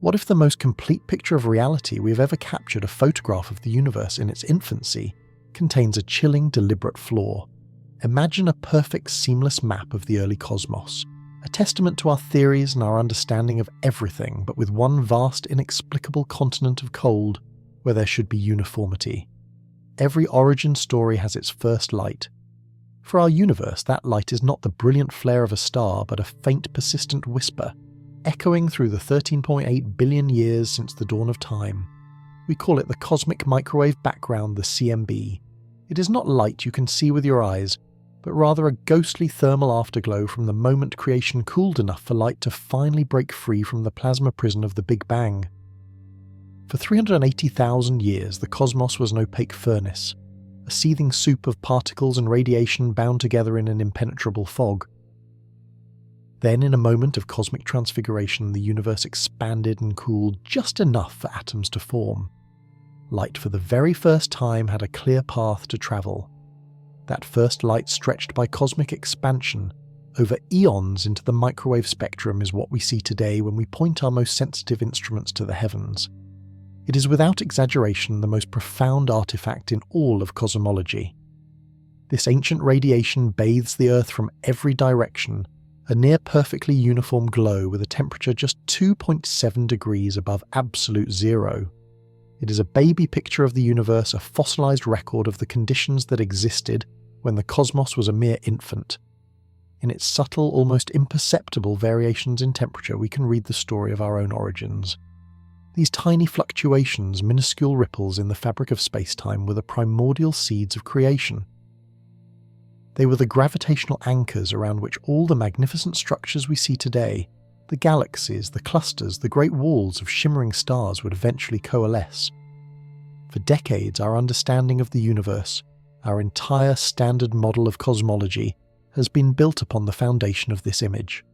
What if the most complete picture of reality we have ever captured, a photograph of the universe in its infancy, contains a chilling, deliberate flaw? Imagine a perfect, seamless map of the early cosmos, a testament to our theories and our understanding of everything, but with one vast, inexplicable continent of cold where there should be uniformity. Every origin story has its first light. For our universe, that light is not the brilliant flare of a star, but a faint, persistent whisper, echoing through the 13.8 billion years since the dawn of time. We call it the cosmic microwave background, the CMB. It is not light you can see with your eyes, but rather a ghostly thermal afterglow from the moment creation cooled enough for light to finally break free from the plasma prison of the Big Bang. For 380,000 years, the cosmos was an opaque furnace, a seething soup of particles and radiation bound together in an impenetrable fog. Then, in a moment of cosmic transfiguration, the universe expanded and cooled just enough for atoms to form. Light for the very first time had a clear path to travel. That first light, stretched by cosmic expansion over eons into the microwave spectrum, is what we see today when we point our most sensitive instruments to the heavens. It is without exaggeration the most profound artifact in all of cosmology. This ancient radiation bathes the Earth from every direction, a near-perfectly uniform glow with a temperature just 2.7 degrees above absolute zero. It is a baby picture of the universe, a fossilized record of the conditions that existed when the cosmos was a mere infant. In its subtle, almost imperceptible variations in temperature, we can read the story of our own origins. These tiny fluctuations, minuscule ripples in the fabric of space-time, were the primordial seeds of creation. They were the gravitational anchors around which all the magnificent structures we see today, the galaxies, the clusters, the great walls of shimmering stars, would eventually coalesce. For decades, our understanding of the universe, our entire standard model of cosmology, has been built upon the foundation of this image.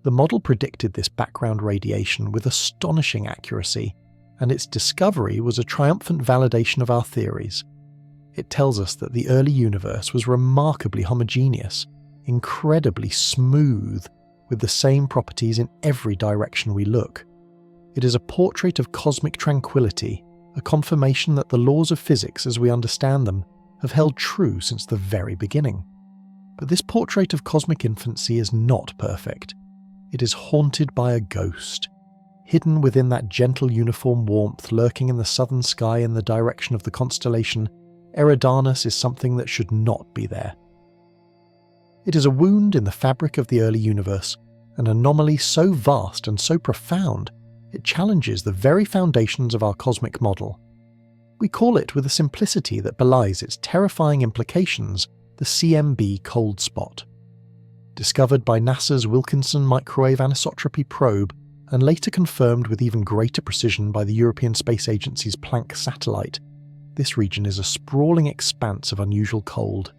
The model predicted this background radiation with astonishing accuracy, and its discovery was a triumphant validation of our theories. It tells us that the early universe was remarkably homogeneous, incredibly smooth, with the same properties in every direction we look. It is a portrait of cosmic tranquility, a confirmation that the laws of physics as we understand them have held true since the very beginning. But this portrait of cosmic infancy is not perfect. It is haunted by a ghost. Hidden within that gentle uniform warmth lurking in the southern sky in the direction of the constellation, Eridanus is something that should not be there. It is a wound in the fabric of the early universe, an anomaly so vast and so profound, it challenges the very foundations of our cosmic model. We call it, with a simplicity that belies its terrifying implications, the CMB Cold Spot. Discovered by NASA's Wilkinson Microwave Anisotropy Probe, and later confirmed with even greater precision by the European Space Agency's Planck satellite, this region is a sprawling expanse of unusual cold.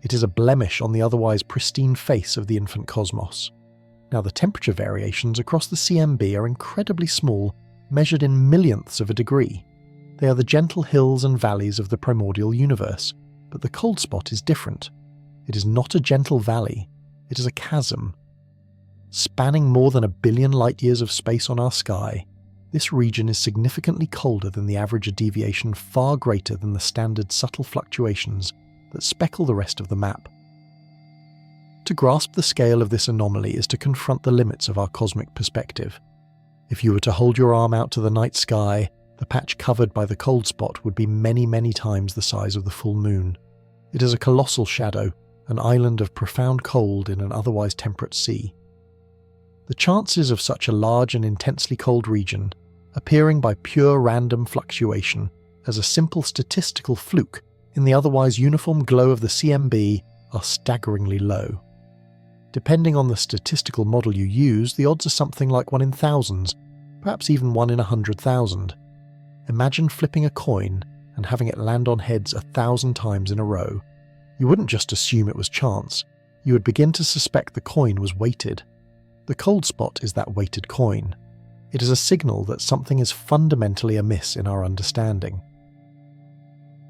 It is a blemish on the otherwise pristine face of the infant cosmos. Now, the temperature variations across the CMB are incredibly small, measured in millionths of a degree. They are the gentle hills and valleys of the primordial universe, but the cold spot is different. It is not a gentle valley, it is a chasm. Spanning more than 1 billion light-years of space on our sky, this region is significantly colder than the average, a deviation far greater than the standard subtle fluctuations that speckle the rest of the map. To grasp the scale of this anomaly is to confront the limits of our cosmic perspective. If you were to hold your arm out to the night sky, the patch covered by the cold spot would be many, many times the size of the full moon. It is a colossal shadow, an island of profound cold in an otherwise temperate sea. The chances of such a large and intensely cold region appearing by pure random fluctuation as a simple statistical fluke in the otherwise uniform glow of the CMB are staggeringly low. Depending on the statistical model you use, the odds are something like 1 in thousands, perhaps even 1 in 100,000. Imagine flipping a coin and having it land on heads 1,000 times in a row. You wouldn't just assume it was chance, you would begin to suspect the coin was weighted. The cold spot is that weighted coin. It is a signal that something is fundamentally amiss in our understanding.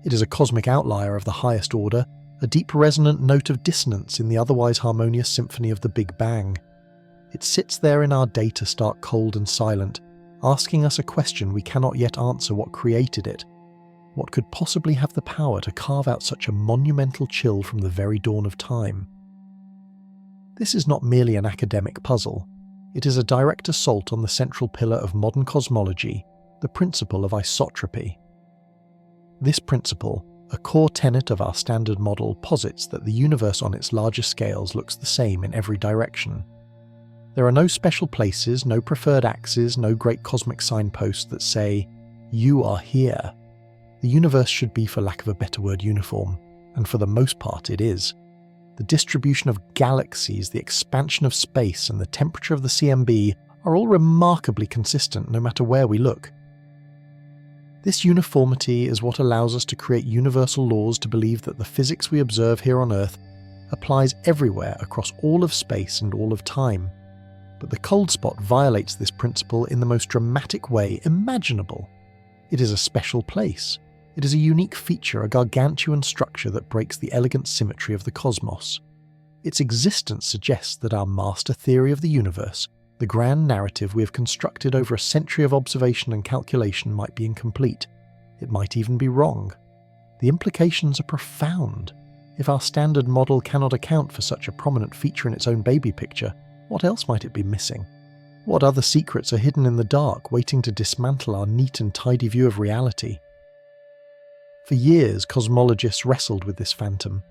It is a cosmic outlier of the highest order, a deep resonant note of dissonance in the otherwise harmonious symphony of the Big Bang. It sits there in our data stark cold and silent, asking us a question we cannot yet answer: what created it? What could possibly have the power to carve out such a monumental chill from the very dawn of time? This is not merely an academic puzzle. It is a direct assault on the central pillar of modern cosmology, the principle of isotropy. This principle, a core tenet of our standard model, posits that the universe on its largest scales looks the same in every direction. There are no special places, no preferred axes, no great cosmic signposts that say, "You are here." The universe should be, for lack of a better word, uniform, and for the most part it is. The distribution of galaxies, the expansion of space, and the temperature of the CMB are all remarkably consistent no matter where we look. This uniformity is what allows us to create universal laws to believe that the physics we observe here on Earth applies everywhere across all of space and all of time. But the cold spot violates this principle in the most dramatic way imaginable. It is a special place. It is a unique feature, a gargantuan structure that breaks the elegant symmetry of the cosmos. Its existence suggests that our master theory of the universe, the grand narrative we have constructed over a century of observation and calculation, might be incomplete. It might even be wrong. The implications are profound. If our standard model cannot account for such a prominent feature in its own baby picture, what else might it be missing? What other secrets are hidden in the dark, waiting to dismantle our neat and tidy view of reality? For years, cosmologists wrestled with this phantom.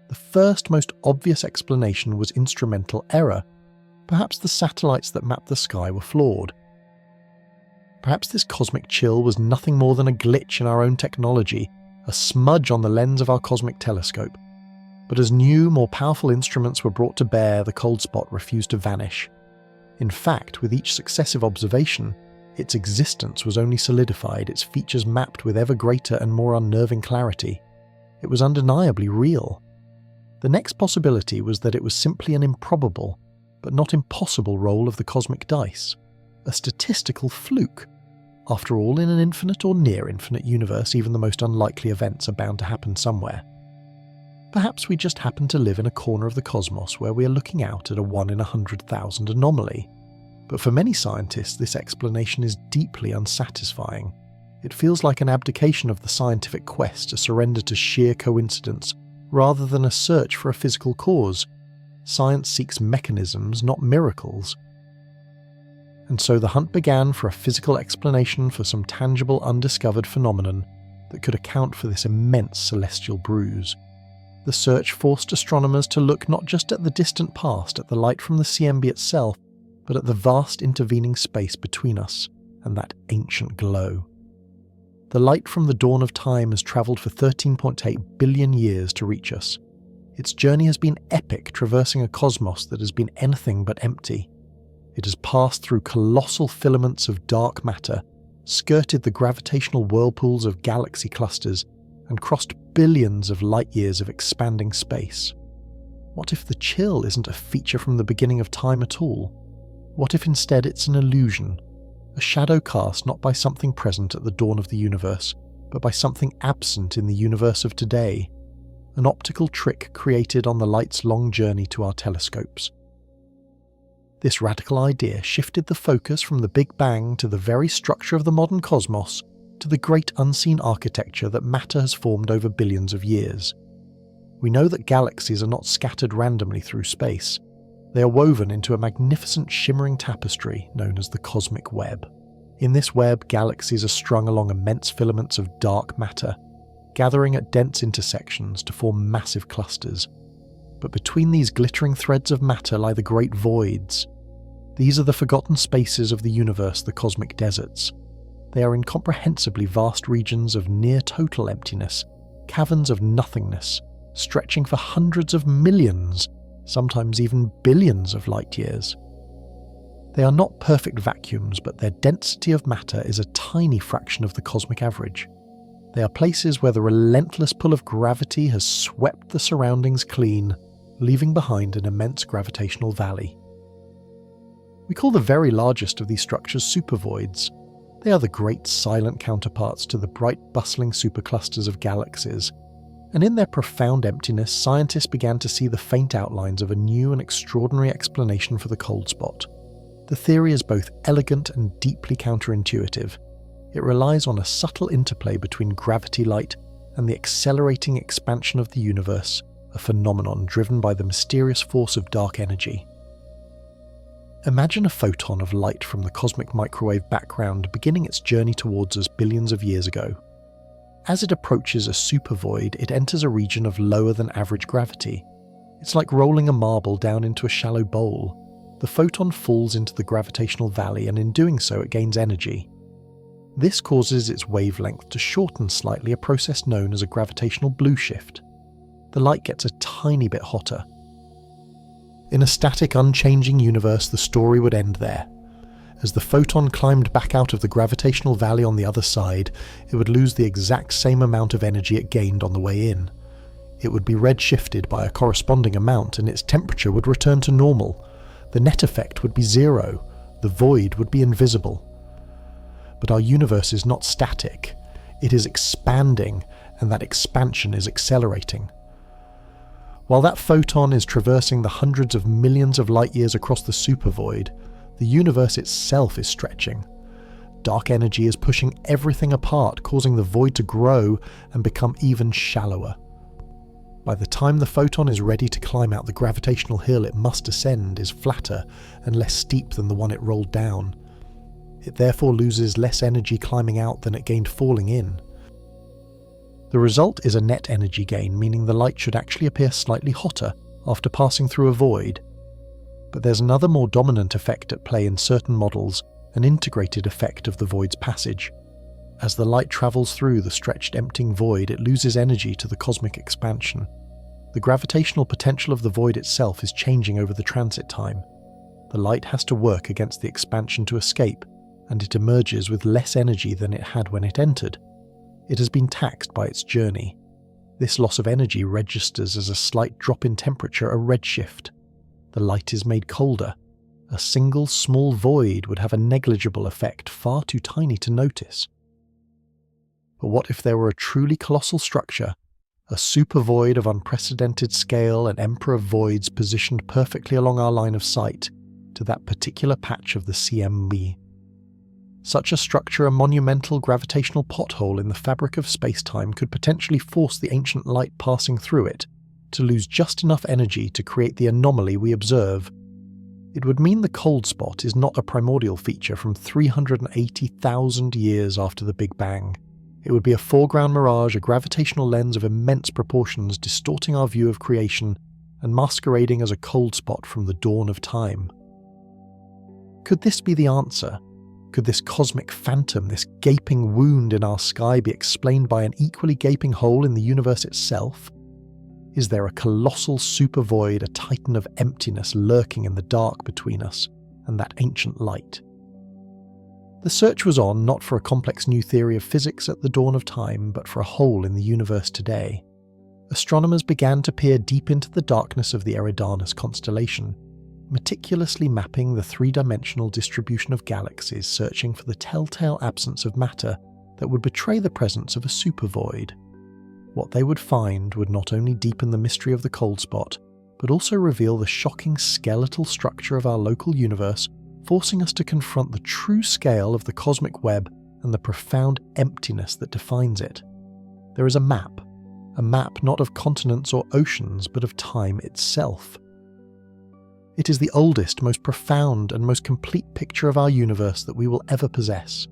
The first, most obvious explanation was instrumental error. Perhaps the satellites that mapped the sky were flawed. Perhaps this cosmic chill was nothing more than a glitch in our own technology, a smudge on the lens of our cosmic telescope. But as new, more powerful instruments were brought to bear, the cold spot refused to vanish. In fact, with each successive observation, its existence was only solidified, its features mapped with ever greater and more unnerving clarity. It was undeniably real. The next possibility was that it was simply an improbable, but not impossible roll of the cosmic dice, a statistical fluke. After all, in an infinite or near-infinite universe, even the most unlikely events are bound to happen somewhere. Perhaps we just happen to live in a corner of the cosmos where we are looking out at a 1 in 100,000 anomaly. But for many scientists, this explanation is deeply unsatisfying. It feels like an abdication of the scientific quest, a surrender to sheer coincidence, rather than a search for a physical cause. Science seeks mechanisms, not miracles. And so the hunt began for a physical explanation for some tangible, undiscovered phenomenon that could account for this immense celestial bruise. The search forced astronomers to look not just at the distant past, at the light from the CMB itself, but at the vast intervening space between us and that ancient glow. The light from the dawn of time has travelled for 13.8 billion years to reach us. Its journey has been epic, traversing a cosmos that has been anything but empty. It has passed through colossal filaments of dark matter, skirted the gravitational whirlpools of galaxy clusters, and crossed billions of light-years of expanding space. What if the chill isn't a feature from the beginning of time at all? What if instead it's an illusion, a shadow cast not by something present at the dawn of the universe, but by something absent in the universe of today, an optical trick created on the light's long journey to our telescopes? This radical idea shifted the focus from the Big Bang to the very structure of the modern cosmos, to the great unseen architecture that matter has formed over billions of years. We know that galaxies are not scattered randomly through space. They are woven into a magnificent shimmering tapestry known as the cosmic web. In this web, galaxies are strung along immense filaments of dark matter, gathering at dense intersections to form massive clusters. But between these glittering threads of matter lie the great voids. These are the forgotten spaces of the universe, the cosmic deserts. They are incomprehensibly vast regions of near-total emptiness, caverns of nothingness, stretching for hundreds of millions, sometimes even billions of light-years. They are not perfect vacuums, but their density of matter is a tiny fraction of the cosmic average. They are places where the relentless pull of gravity has swept the surroundings clean, leaving behind an immense gravitational valley. We call the very largest of these structures supervoids. They are the great silent counterparts to the bright bustling superclusters of galaxies, and in their profound emptiness, scientists began to see the faint outlines of a new and extraordinary explanation for the cold spot. The theory is both elegant and deeply counterintuitive. It relies on a subtle interplay between gravity light and the accelerating expansion of the universe, a phenomenon driven by the mysterious force of dark energy. Imagine a photon of light from the cosmic microwave background beginning its journey towards us billions of years ago. As it approaches a supervoid, it enters a region of lower than average gravity. It's like rolling a marble down into a shallow bowl. The photon falls into the gravitational valley, and in doing so it gains energy. This causes its wavelength to shorten slightly, a process known as a gravitational blue shift. The light gets a tiny bit hotter. In a static, unchanging universe, the story would end there. As the photon climbed back out of the gravitational valley on the other side, it would lose the exact same amount of energy it gained on the way in. It would be redshifted by a corresponding amount, and its temperature would return to normal. The net effect would be zero. The void would be invisible. But our universe is not static. It is expanding, and that expansion is accelerating. While that photon is traversing the hundreds of millions of light years across the supervoid, the universe itself is stretching. Dark energy is pushing everything apart, causing the void to grow and become even shallower. By the time the photon is ready to climb out, the gravitational hill it must ascend is flatter and less steep than the one it rolled down. It therefore loses less energy climbing out than it gained falling in. The result is a net energy gain, meaning the light should actually appear slightly hotter after passing through a void. But there's another more dominant effect at play in certain models, an integrated effect of the void's passage. As the light travels through the stretched, emptying void, it loses energy to the cosmic expansion. The gravitational potential of the void itself is changing over the transit time. The light has to work against the expansion to escape, and it emerges with less energy than it had when it entered. It has been taxed by its journey. This loss of energy registers as a slight drop in temperature, a redshift. The light is made colder. A single small void would have a negligible effect, far too tiny to notice. But what if there were a truly colossal structure, a supervoid of unprecedented scale, an emperor of voids positioned perfectly along our line of sight to that particular patch of the CMB? Such a structure, a monumental gravitational pothole in the fabric of space-time, could potentially force the ancient light passing through it to lose just enough energy to create the anomaly we observe. It would mean the cold spot is not a primordial feature from 380,000 years after the Big Bang. It would be a foreground mirage, a gravitational lens of immense proportions distorting our view of creation and masquerading as a cold spot from the dawn of time. Could this be the answer? Could this cosmic phantom, this gaping wound in our sky, be explained by an equally gaping hole in the universe itself? Is there a colossal supervoid, a titan of emptiness lurking in the dark between us and that ancient light? The search was on not for a complex new theory of physics at the dawn of time, but for a hole in the universe today. Astronomers began to peer deep into the darkness of the Eridanus constellation, meticulously mapping the three-dimensional distribution of galaxies, searching for the telltale absence of matter that would betray the presence of a supervoid. What they would find would not only deepen the mystery of the cold spot, but also reveal the shocking skeletal structure of our local universe, forcing us to confront the true scale of the cosmic web and the profound emptiness that defines it. There is a map not of continents or oceans, but of time itself. It is the oldest, most profound, and most complete picture of our universe that we will ever possess.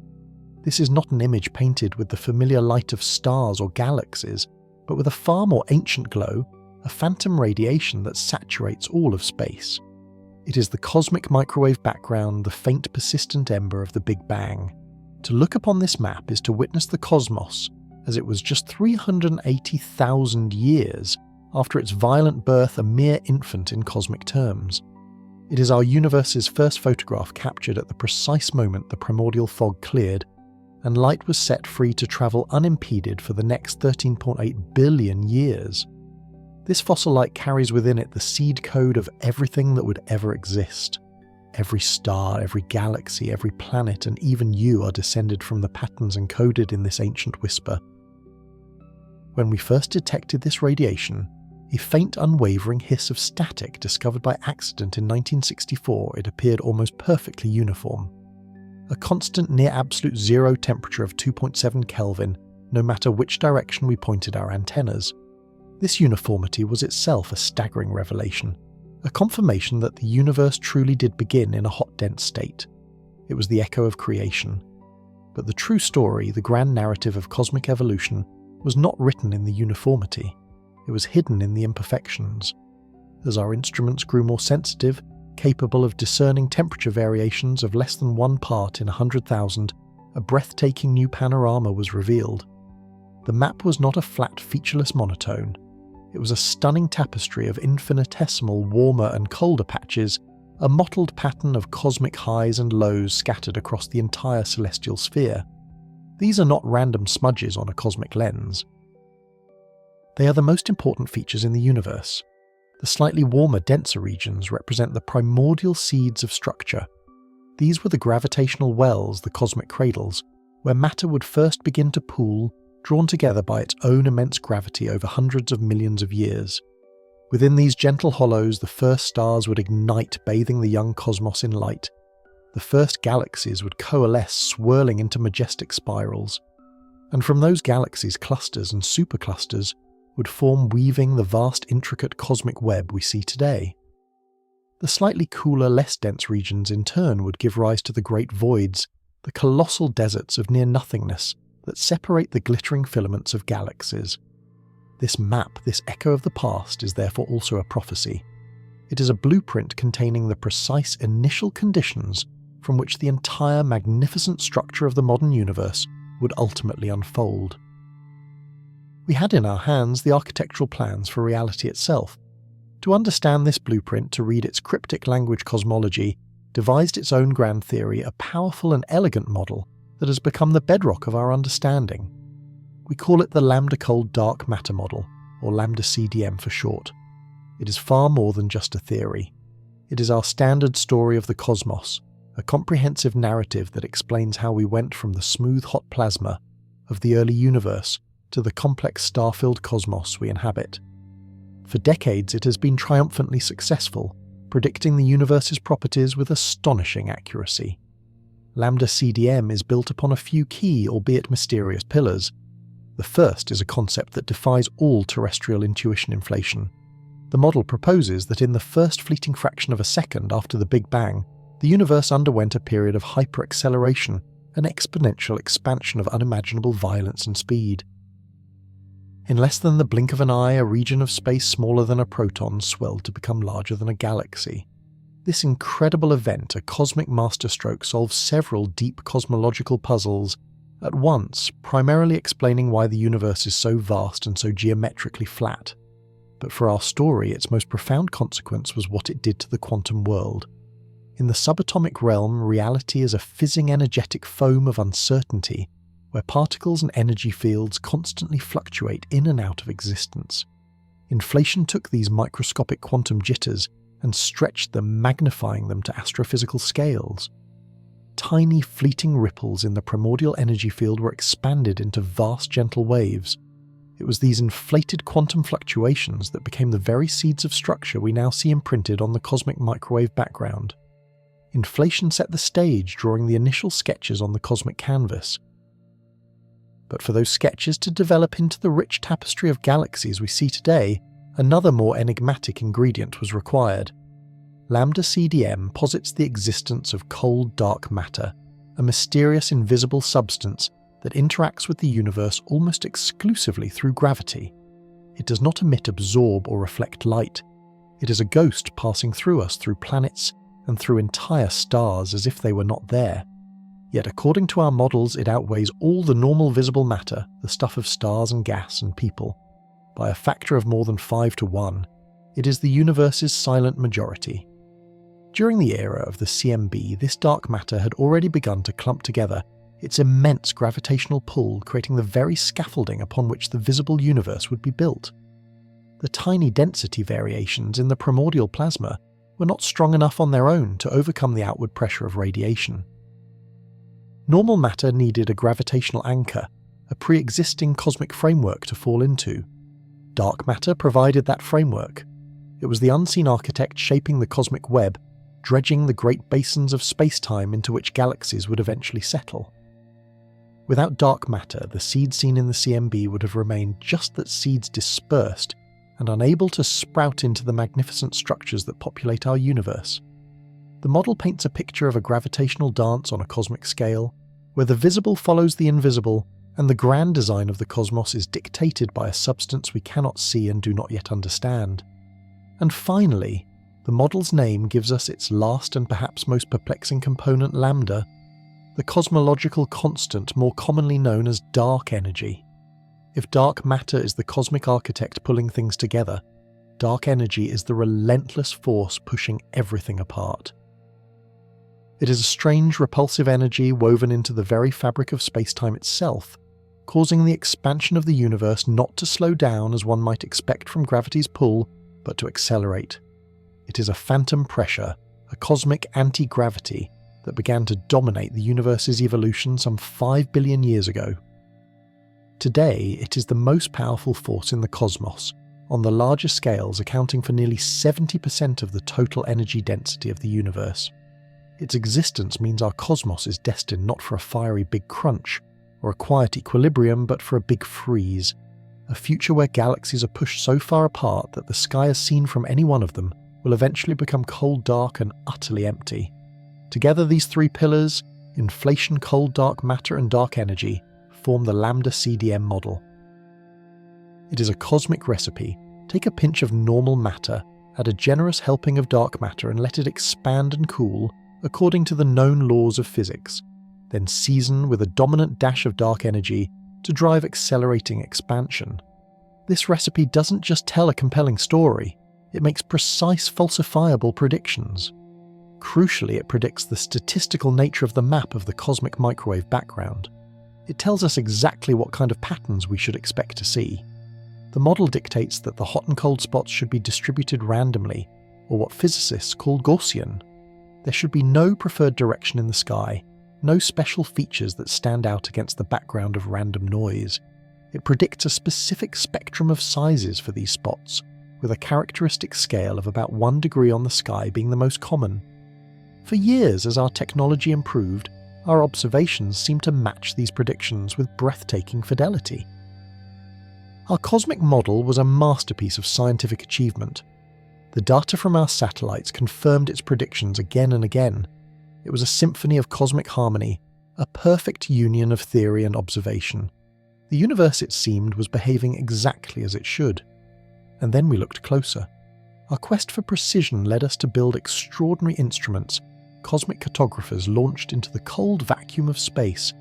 This is not an image painted with the familiar light of stars or galaxies, but with a far more ancient glow, a phantom radiation that saturates all of space. It is the cosmic microwave background, the faint persistent ember of the Big Bang. To look upon this map is to witness the cosmos as it was just 380,000 years after its violent birth, a mere infant in cosmic terms. It is our universe's first photograph, captured at the precise moment the primordial fog cleared and light was set free to travel unimpeded for the next 13.8 billion years. This fossil light carries within it the seed code of everything that would ever exist. Every star, every galaxy, every planet, and even you are descended from the patterns encoded in this ancient whisper. When we first detected this radiation, a faint unwavering hiss of static discovered by accident in 1964, it appeared almost perfectly uniform. A constant near absolute zero temperature of 2.7 Kelvin, no matter which direction we pointed our antennas. This uniformity was itself a staggering revelation, a confirmation that the universe truly did begin in a hot, dense state. It was the echo of creation. But the true story, the grand narrative of cosmic evolution, was not written in the uniformity. It was hidden in the imperfections. As our instruments grew more sensitive, capable of discerning temperature variations of less than 1 part in 100,000, a breathtaking new panorama was revealed. The map was not a flat, featureless monotone. It was a stunning tapestry of infinitesimal warmer and colder patches, a mottled pattern of cosmic highs and lows scattered across the entire celestial sphere. These are not random smudges on a cosmic lens. They are the most important features in the universe. The slightly warmer, denser regions represent the primordial seeds of structure. These were the gravitational wells, the cosmic cradles, where matter would first begin to pool, drawn together by its own immense gravity over hundreds of millions of years. Within these gentle hollows, the first stars would ignite, bathing the young cosmos in light. The first galaxies would coalesce, swirling into majestic spirals. And from those galaxies, clusters and superclusters would form, weaving the vast, intricate cosmic web we see today. The slightly cooler, less dense regions in turn would give rise to the great voids, the colossal deserts of near-nothingness that separate the glittering filaments of galaxies. This map, this echo of the past, is therefore also a prophecy. It is a blueprint containing the precise initial conditions from which the entire magnificent structure of the modern universe would ultimately unfold. We had in our hands the architectural plans for reality itself. To understand this blueprint, to read its cryptic language cosmology, devised its own grand theory, a powerful and elegant model that has become the bedrock of our understanding. We call it the lambda cold dark matter model, or lambda CDM for short. It is far more than just a theory. It is our standard story of the cosmos, a comprehensive narrative that explains how we went from the smooth hot plasma of the early universe to the complex star-filled cosmos we inhabit. For decades it has been triumphantly successful, predicting the universe's properties with astonishing accuracy. Lambda CDM is built upon a few key, albeit mysterious, pillars. The first is a concept that defies all terrestrial intuition inflation. The model proposes that in the first fleeting fraction of a second after the Big Bang, the universe underwent a period of hyperacceleration, an exponential expansion of unimaginable violence and speed. In less than the blink of an eye, a region of space smaller than a proton swelled to become larger than a galaxy. This incredible event, a cosmic masterstroke, solves several deep cosmological puzzles at once, primarily explaining why the universe is so vast and so geometrically flat. But for our story, its most profound consequence was what it did to the quantum world. In the subatomic realm, reality is a fizzing energetic foam of uncertainty, where particles and energy fields constantly fluctuate in and out of existence. Inflation took these microscopic quantum jitters and stretched them, magnifying them to astrophysical scales. Tiny fleeting ripples in the primordial energy field were expanded into vast gentle waves. It was these inflated quantum fluctuations that became the very seeds of structure we now see imprinted on the cosmic microwave background. Inflation set the stage, drawing the initial sketches on the cosmic canvas. But for those sketches to develop into the rich tapestry of galaxies we see today, another more enigmatic ingredient was required. Lambda CDM posits the existence of cold dark matter, a mysterious invisible substance that interacts with the universe almost exclusively through gravity. It does not emit, absorb, or reflect light. It is a ghost passing through us, through planets, and through entire stars as if they were not there. Yet according to our models, it outweighs all the normal visible matter, the stuff of stars and gas and people. By a factor of more than 5 to 1, it is the universe's silent majority. During the era of the CMB, this dark matter had already begun to clump together, its immense gravitational pull creating the very scaffolding upon which the visible universe would be built. The tiny density variations in the primordial plasma were not strong enough on their own to overcome the outward pressure of radiation. Normal matter needed a gravitational anchor, a pre-existing cosmic framework to fall into. Dark matter provided that framework. It was the unseen architect shaping the cosmic web, dredging the great basins of space-time into which galaxies would eventually settle. Without dark matter, the seed seen in the CMB would have remained just that seeds dispersed and unable to sprout into the magnificent structures that populate our universe. The model paints a picture of a gravitational dance on a cosmic scale, where the visible follows the invisible, and the grand design of the cosmos is dictated by a substance we cannot see and do not yet understand. And finally, the model's name gives us its last and perhaps most perplexing component, lambda, the cosmological constant more commonly known as dark energy. If dark matter is the cosmic architect pulling things together, dark energy is the relentless force pushing everything apart. It is a strange, repulsive energy woven into the very fabric of space-time itself, causing the expansion of the universe not to slow down as one might expect from gravity's pull, but to accelerate. It is a phantom pressure, a cosmic anti-gravity, that began to dominate the universe's evolution some 5 billion years ago. Today, it is the most powerful force in the cosmos, on the largest scales accounting for nearly 70% of the total energy density of the universe. Its existence means our cosmos is destined not for a fiery big crunch, or a quiet equilibrium, but for a big freeze, a future where galaxies are pushed so far apart that the sky as seen from any one of them will eventually become cold, dark, and utterly empty. Together, these three pillars, inflation, cold dark matter, and dark energy, form the lambda CDM model. It is a cosmic recipe. Take a pinch of normal matter, add a generous helping of dark matter, and let it expand and cool according to the known laws of physics, then season with a dominant dash of dark energy to drive accelerating expansion. This recipe doesn't just tell a compelling story, it makes precise, falsifiable predictions. Crucially, it predicts the statistical nature of the map of the cosmic microwave background. It tells us exactly what kind of patterns we should expect to see. The model dictates that the hot and cold spots should be distributed randomly, or what physicists call Gaussian. There should be no preferred direction in the sky, no special features that stand out against the background of random noise. It predicts a specific spectrum of sizes for these spots, with a characteristic scale of about 1 degree on the sky being the most common. For years, as our technology improved, our observations seemed to match these predictions with breathtaking fidelity. Our cosmic model was a masterpiece of scientific achievement. The data from our satellites confirmed its predictions again and again. It was a symphony of cosmic harmony, a perfect union of theory and observation. The universe, it seemed, was behaving exactly as it should. And then we looked closer. Our quest for precision led us to build extraordinary instruments, cosmic cartographers launched into the cold vacuum of space,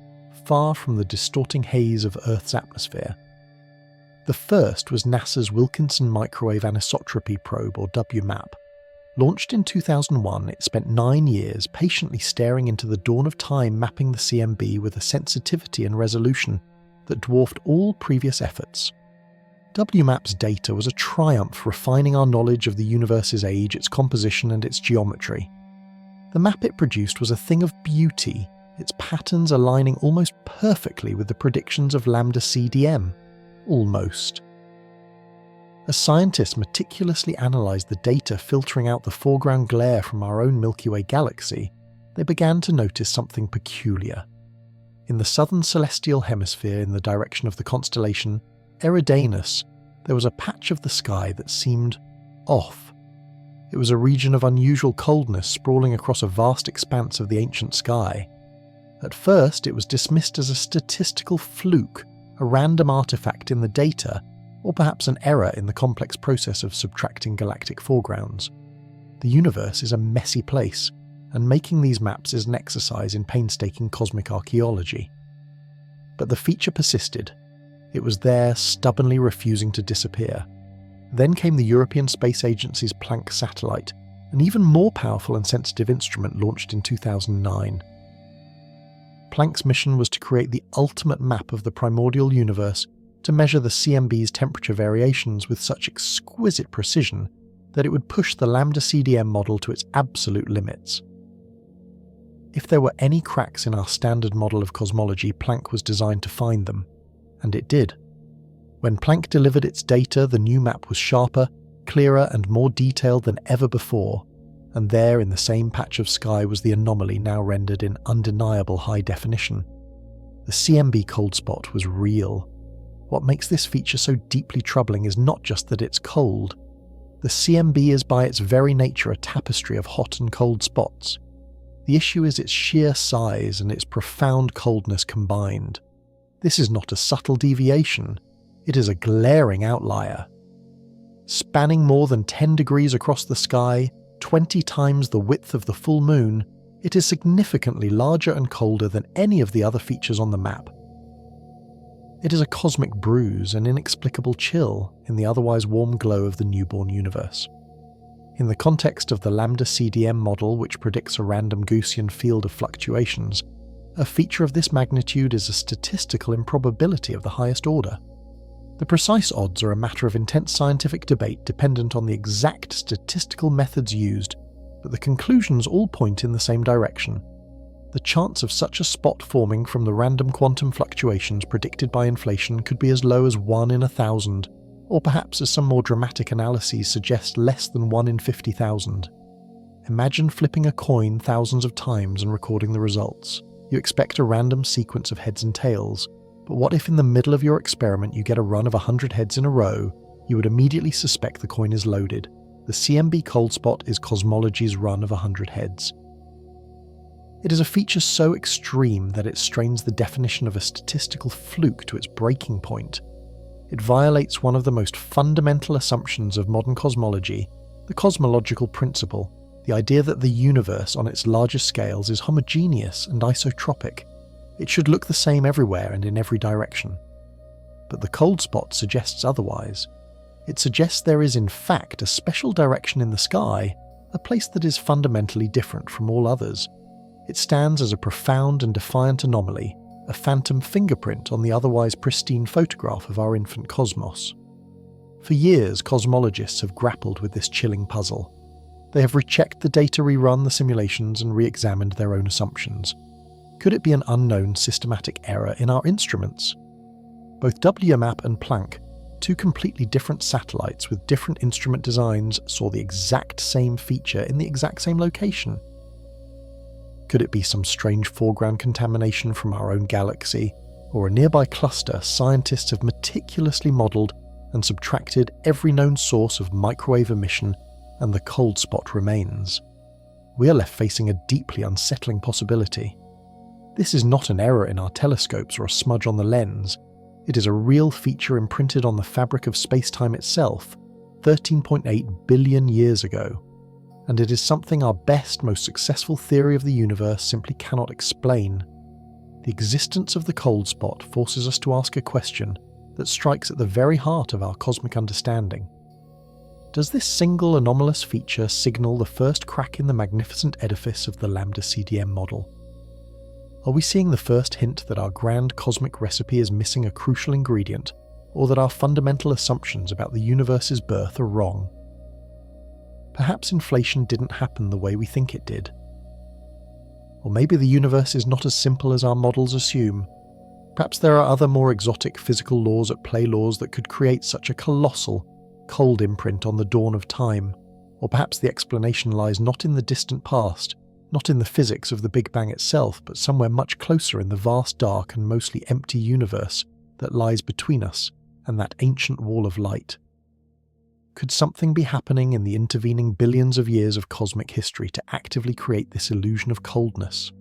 far from the distorting haze of Earth's atmosphere. The first was NASA's Wilkinson Microwave Anisotropy Probe, or WMAP. Launched in 2001, it spent 9 years patiently staring into the dawn of time, mapping the CMB with a sensitivity and resolution that dwarfed all previous efforts. WMAP's data was a triumph, refining our knowledge of the universe's age, its composition, and its geometry. The map it produced was a thing of beauty, its patterns aligning almost perfectly with the predictions of lambda CDM. Almost. As scientists meticulously analysed the data filtering out the foreground glare from our own Milky Way galaxy, they began to notice something peculiar. In the southern celestial hemisphere in the direction of the constellation Eridanus, there was a patch of the sky that seemed off. It was a region of unusual coldness sprawling across a vast expanse of the ancient sky. At first, it was dismissed as a statistical fluke, a random artifact in the data, or perhaps an error in the complex process of subtracting galactic foregrounds. The universe is a messy place, and making these maps is an exercise in painstaking cosmic archaeology. But the feature persisted. It was there, stubbornly refusing to disappear. Then came the European Space Agency's Planck satellite, an even more powerful and sensitive instrument launched in 2009. Planck's mission was to create the ultimate map of the primordial universe, to measure the CMB's temperature variations with such exquisite precision that it would push the lambda CDM model to its absolute limits. If there were any cracks in our standard model of cosmology, Planck was designed to find them. And it did. When Planck delivered its data, the new map was sharper, clearer and more detailed than ever before, and there in the same patch of sky was the anomaly now rendered in undeniable high definition. The CMB Cold Spot was real. What makes this feature so deeply troubling is not just that it's cold. The CMB is by its very nature a tapestry of hot and cold spots. The issue is its sheer size and its profound coldness combined. This is not a subtle deviation, it is a glaring outlier. Spanning more than 10 degrees across the sky, 20 times the width of the full moon, it is significantly larger and colder than any of the other features on the map. It is a cosmic bruise, an inexplicable chill in the otherwise warm glow of the newborn universe. In the context of the lambda CDM model, which predicts a random Gaussian field of fluctuations, a feature of this magnitude is a statistical improbability of the highest order. The precise odds are a matter of intense scientific debate dependent on the exact statistical methods used, but the conclusions all point in the same direction. The chance of such a spot forming from the random quantum fluctuations predicted by inflation could be as low as 1 in 1,000, or perhaps, as some more dramatic analyses suggest, less than 1 in 50,000. Imagine flipping a coin thousands of times and recording the results. You expect a random sequence of heads and tails, but what if in the middle of your experiment you get a run of 100 heads in a row? You would immediately suspect the coin is loaded. The CMB Cold Spot is cosmology's run of 100 heads. It is a feature so extreme that it strains the definition of a statistical fluke to its breaking point. It violates one of the most fundamental assumptions of modern cosmology, the cosmological principle, the idea that the universe on its largest scales is homogeneous and isotropic. It should look the same everywhere and in every direction. But the cold spot suggests otherwise. It suggests there is in fact a special direction in the sky, a place that is fundamentally different from all others. It stands as a profound and defiant anomaly, a phantom fingerprint on the otherwise pristine photograph of our infant cosmos. For years, cosmologists have grappled with this chilling puzzle. They have rechecked the data, rerun the simulations, and re-examined their own assumptions. Could it be an unknown systematic error in our instruments? Both WMAP and Planck, two completely different satellites with different instrument designs, saw the exact same feature in the exact same location. Could it be some strange foreground contamination from our own galaxy, or a nearby cluster scientists have meticulously modelled and subtracted every known source of microwave emission, and the cold spot remains? We are left facing a deeply unsettling possibility. This is not an error in our telescopes or a smudge on the lens. It is a real feature imprinted on the fabric of space-time itself, 13.8 billion years ago. And it is something our best, most successful theory of the universe simply cannot explain. The existence of the cold spot forces us to ask a question that strikes at the very heart of our cosmic understanding. Does this single anomalous feature signal the first crack in the magnificent edifice of the lambda CDM model? Are we seeing the first hint that our grand cosmic recipe is missing a crucial ingredient, or that our fundamental assumptions about the universe's birth are wrong? Perhaps inflation didn't happen the way we think it did. Or maybe the universe is not as simple as our models assume. Perhaps there are other more exotic physical laws at play, laws that could create such a colossal, cold imprint on the dawn of time. Or perhaps the explanation lies not in the distant past, not in the physics of the Big Bang itself, but somewhere much closer in the vast, dark and mostly empty universe that lies between us and that ancient wall of light. Could something be happening in the intervening billions of years of cosmic history to actively create this illusion of coldness?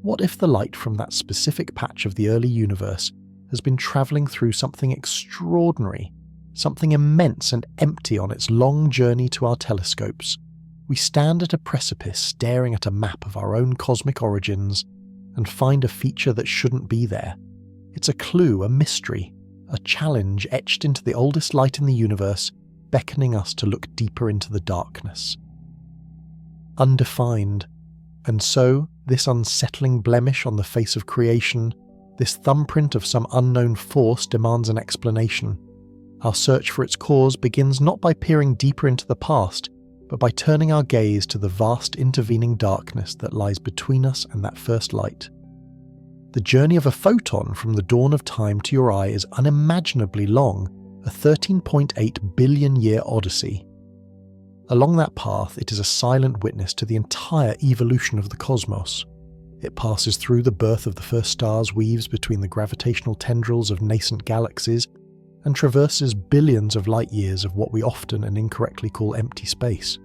What if the light from that specific patch of the early universe has been travelling through something extraordinary, something immense and empty on its long journey to our telescopes? We stand at a precipice staring at a map of our own cosmic origins and find a feature that shouldn't be there. It's a clue, a mystery, a challenge etched into the oldest light in the universe, beckoning us to look deeper into the darkness. Undefined. And so, this unsettling blemish on the face of creation, this thumbprint of some unknown force demands an explanation. Our search for its cause begins not by peering deeper into the past, but by turning our gaze to the vast intervening darkness that lies between us and that first light. The journey of a photon from the dawn of time to your eye is unimaginably long, a 13.8 billion year odyssey. Along that path, it is a silent witness to the entire evolution of the cosmos. It passes through the birth of the first stars, weaves between the gravitational tendrils of nascent galaxies, and traverses billions of light years of what we often and incorrectly call empty space.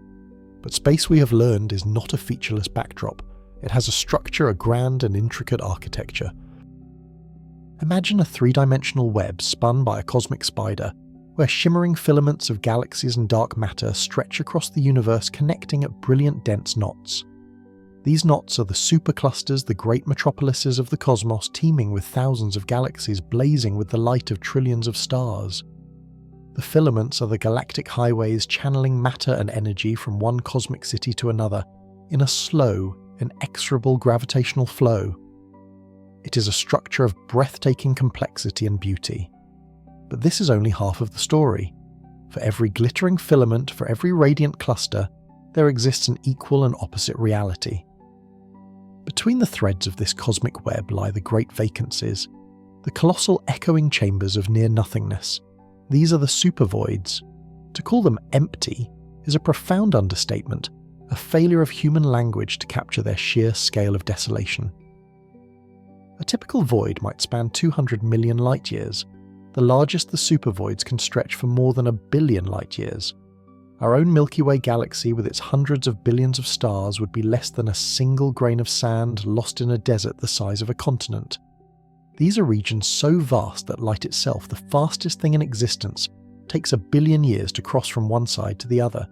But space, we have learned, is not a featureless backdrop. It has a structure, a grand and intricate architecture. Imagine a three-dimensional web spun by a cosmic spider, where shimmering filaments of galaxies and dark matter stretch across the universe, connecting at brilliant dense knots. These knots are the superclusters, the great metropolises of the cosmos, teeming with thousands of galaxies blazing with the light of trillions of stars. The filaments are the galactic highways channeling matter and energy from one cosmic city to another in a slow, inexorable gravitational flow. It is a structure of breathtaking complexity and beauty. But this is only half of the story. For every glittering filament, for every radiant cluster, there exists an equal and opposite reality. Between the threads of this cosmic web lie the great vacancies, the colossal echoing chambers of near-nothingness. These are the supervoids. To call them empty is a profound understatement, a failure of human language to capture their sheer scale of desolation. A typical void might span 200 million light-years. The largest the supervoids can stretch for more than 1 billion light-years. Our own Milky Way galaxy with its hundreds of billions of stars would be less than a single grain of sand lost in a desert the size of a continent. These are regions so vast that light itself, the fastest thing in existence, takes 1 billion years to cross from one side to the other.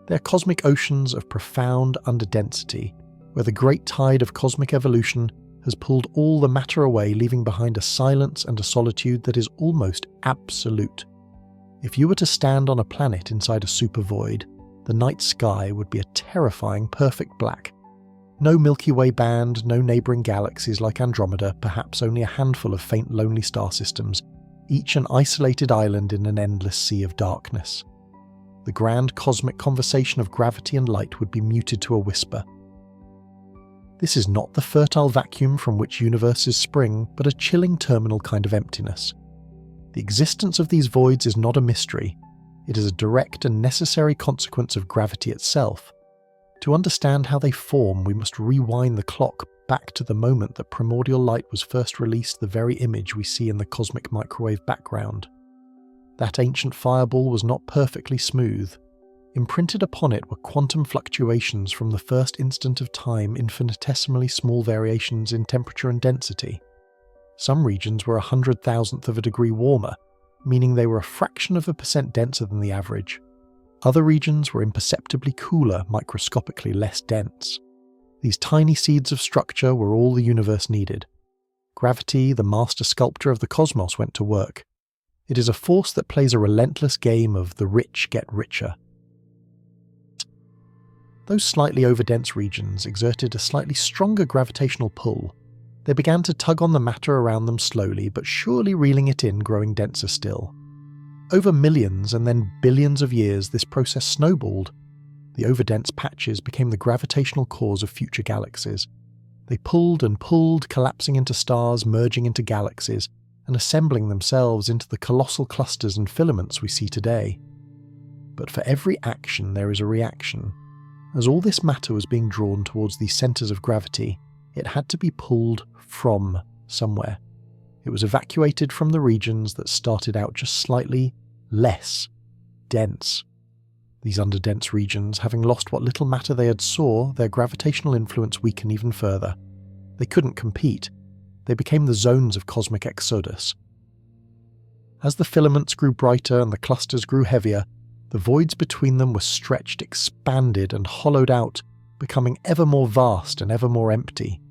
They're cosmic oceans of profound underdensity, where the great tide of cosmic evolution has pulled all the matter away, leaving behind a silence and a solitude that is almost absolute. If you were to stand on a planet inside a supervoid, the night sky would be a terrifying perfect black. No Milky Way band, no neighbouring galaxies like Andromeda, perhaps only a handful of faint lonely star systems, each an isolated island in an endless sea of darkness. The grand cosmic conversation of gravity and light would be muted to a whisper. This is not the fertile vacuum from which universes spring, but a chilling terminal kind of emptiness. The existence of these voids is not a mystery. It is a direct and necessary consequence of gravity itself. To understand how they form, we must rewind the clock back to the moment that primordial light was first released, the very image we see in the cosmic microwave background. That ancient fireball was not perfectly smooth. Imprinted upon it were quantum fluctuations from the first instant of time, infinitesimally small variations in temperature and density. Some regions were 100,000th of a degree warmer, meaning they were a fraction of a percent denser than the average. Other regions were imperceptibly cooler, microscopically less dense. These tiny seeds of structure were all the universe needed. Gravity, the master sculptor of the cosmos, went to work. It is a force that plays a relentless game of the rich get richer. Those slightly overdense regions exerted a slightly stronger gravitational pull. They began to tug on the matter around them slowly, but surely reeling it in, growing denser still. Over millions and then billions of years, this process snowballed. The overdense patches became the gravitational cores of future galaxies. They pulled and pulled, collapsing into stars, merging into galaxies, and assembling themselves into the colossal clusters and filaments we see today. But for every action there is a reaction. As all this matter was being drawn towards these centres of gravity, it had to be pulled from somewhere. It was evacuated from the regions that started out just slightly less dense. These underdense regions, having lost what little matter they had saw, their gravitational influence weakened even further. They couldn't compete. They became the zones of cosmic exodus. As the filaments grew brighter and the clusters grew heavier, the voids between them were stretched, expanded, and hollowed out, becoming ever more vast and ever more empty.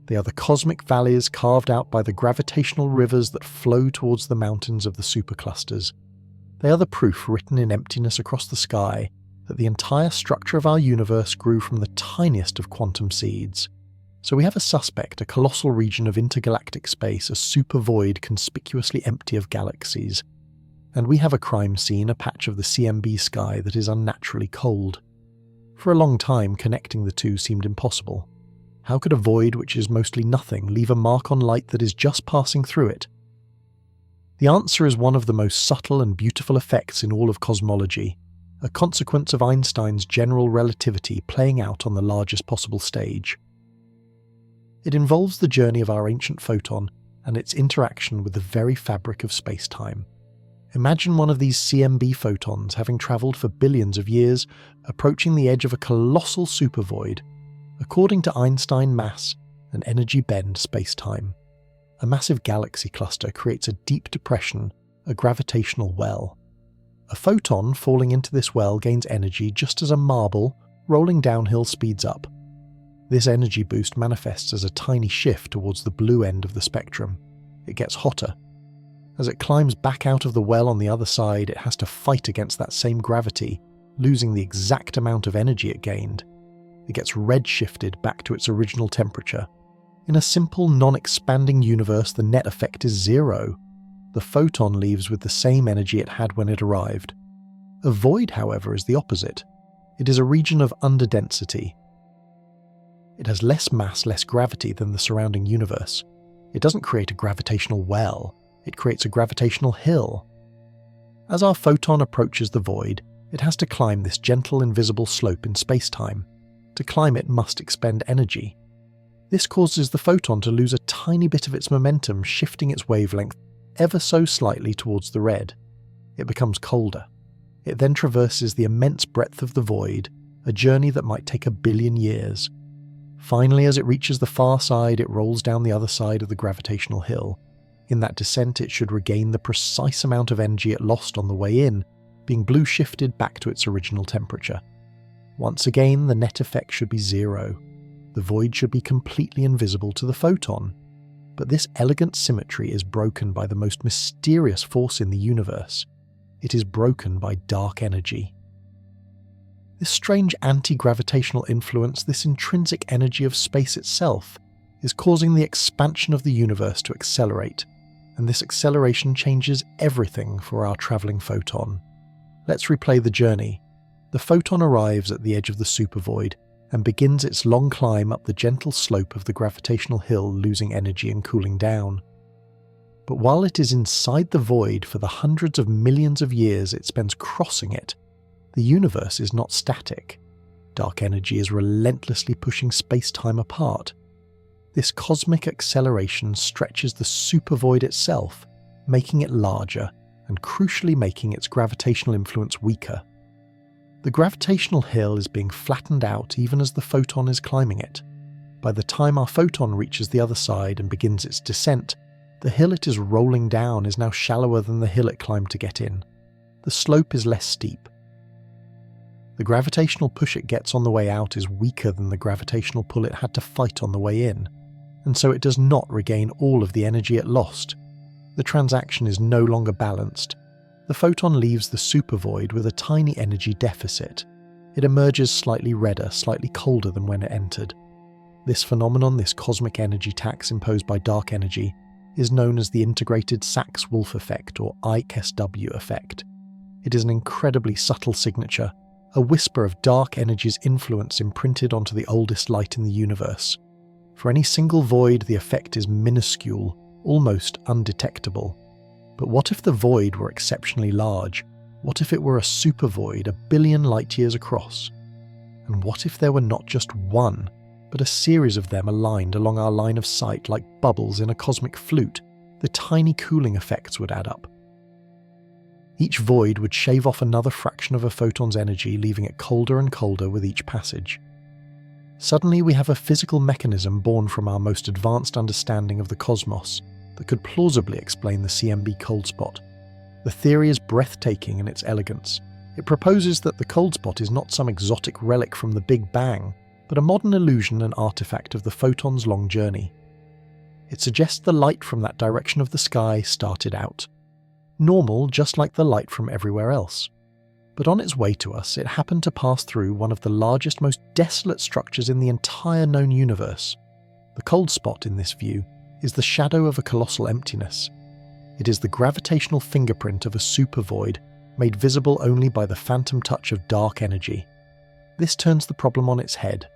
They are the cosmic valleys carved out by the gravitational rivers that flow towards the mountains of the superclusters. They are the proof written in emptiness across the sky that the entire structure of our universe grew from the tiniest of quantum seeds. So we have a suspect, a colossal region of intergalactic space, a supervoid conspicuously empty of galaxies. And we have a crime scene, a patch of the CMB sky that is unnaturally cold. For a long time, connecting the two seemed impossible. How could a void which is mostly nothing leave a mark on light that is just passing through it? The answer is one of the most subtle and beautiful effects in all of cosmology, a consequence of Einstein's general relativity playing out on the largest possible stage. It involves the journey of our ancient photon and its interaction with the very fabric of space-time. Imagine one of these CMB photons having travelled for billions of years, approaching the edge of a colossal supervoid, according to Einstein mass and energy bend space-time. A massive galaxy cluster creates a deep depression, a gravitational well. A photon falling into this well gains energy just as a marble, rolling downhill, speeds up. This energy boost manifests as a tiny shift towards the blue end of the spectrum. It gets hotter. As it climbs back out of the well on the other side, it has to fight against that same gravity, losing the exact amount of energy it gained. It gets redshifted back to its original temperature. In a simple, non-expanding universe, the net effect is zero. The photon leaves with the same energy it had when it arrived. A void, however, is the opposite. It is a region of underdensity. It has less mass, less gravity than the surrounding universe. It doesn't create a gravitational well, it creates a gravitational hill. As our photon approaches the void, it has to climb this gentle, invisible slope in space-time. To climb it must expend energy. This causes the photon to lose a tiny bit of its momentum, shifting its wavelength ever so slightly towards the red. It becomes colder. It then traverses the immense breadth of the void, a journey that might take 1 billion years. Finally, as it reaches the far side, it rolls down the other side of the gravitational hill. In that descent, it should regain the precise amount of energy it lost on the way in, being blue shifted back to its original temperature. Once again, the net effect should be zero. The void should be completely invisible to the photon. But this elegant symmetry is broken by the most mysterious force in the universe. It is broken by dark energy. This strange anti-gravitational influence, this intrinsic energy of space itself, is causing the expansion of the universe to accelerate, and this acceleration changes everything for our travelling photon. Let's replay the journey. The photon arrives at the edge of the supervoid and begins its long climb up the gentle slope of the gravitational hill, losing energy and cooling down. But while it is inside the void for the hundreds of millions of years it spends crossing it, the universe is not static. Dark energy is relentlessly pushing space-time apart. This cosmic acceleration stretches the supervoid itself, making it larger and crucially making its gravitational influence weaker. The gravitational hill is being flattened out even as the photon is climbing it. By the time our photon reaches the other side and begins its descent, the hill it is rolling down is now shallower than the hill it climbed to get in. The slope is less steep. The gravitational push it gets on the way out is weaker than the gravitational pull it had to fight on the way in, and so it does not regain all of the energy it lost. The transaction is no longer balanced. The photon leaves the supervoid with a tiny energy deficit. It emerges slightly redder, slightly colder than when it entered. This phenomenon, this cosmic energy tax imposed by dark energy, is known as the Integrated Sachs-Wolfe effect, or ISW effect. It is an incredibly subtle signature, a whisper of dark energy's influence imprinted onto the oldest light in the universe. For any single void, the effect is minuscule, almost undetectable. But what if the void were exceptionally large? What if it were a supervoid 1 billion light-years across? And what if there were not just one, but a series of them aligned along our line of sight like bubbles in a cosmic flute? The tiny cooling effects would add up. Each void would shave off another fraction of a photon's energy, leaving it colder and colder with each passage. Suddenly we have a physical mechanism born from our most advanced understanding of the cosmos that could plausibly explain the CMB Cold Spot. The theory is breathtaking in its elegance. It proposes that the cold spot is not some exotic relic from the Big Bang, but a modern illusion and artifact of the photon's long journey. It suggests the light from that direction of the sky started out normal, just like the light from everywhere else. But on its way to us, it happened to pass through one of the largest, most desolate structures in the entire known universe. The cold spot, in this view, is the shadow of a colossal emptiness. It is the gravitational fingerprint of a supervoid, made visible only by the phantom touch of dark energy. This turns the problem on its head.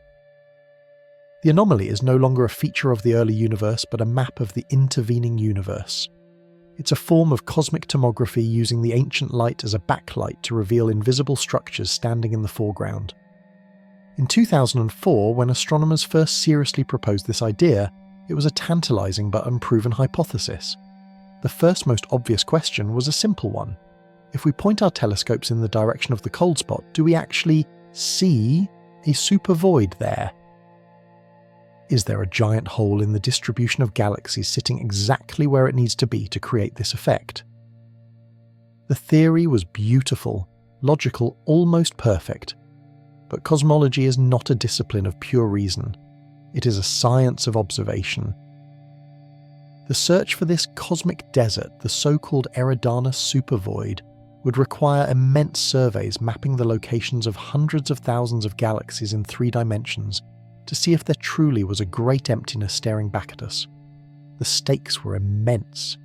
The anomaly is no longer a feature of the early universe, but a map of the intervening universe. It's a form of cosmic tomography using the ancient light as a backlight to reveal invisible structures standing in the foreground. In 2004, when astronomers first seriously proposed this idea, it was a tantalizing but unproven hypothesis. The first most obvious question was a simple one. If we point our telescopes in the direction of the cold spot, do we actually see a supervoid there? Is there a giant hole in the distribution of galaxies sitting exactly where it needs to be to create this effect? The theory was beautiful, logical, almost perfect. But cosmology is not a discipline of pure reason. It is a science of observation. The search for this cosmic desert, the so-called Eridanus supervoid, would require immense surveys mapping the locations of hundreds of thousands of galaxies in 3 dimensions to see if there truly was a great emptiness staring back at us. The stakes were immense.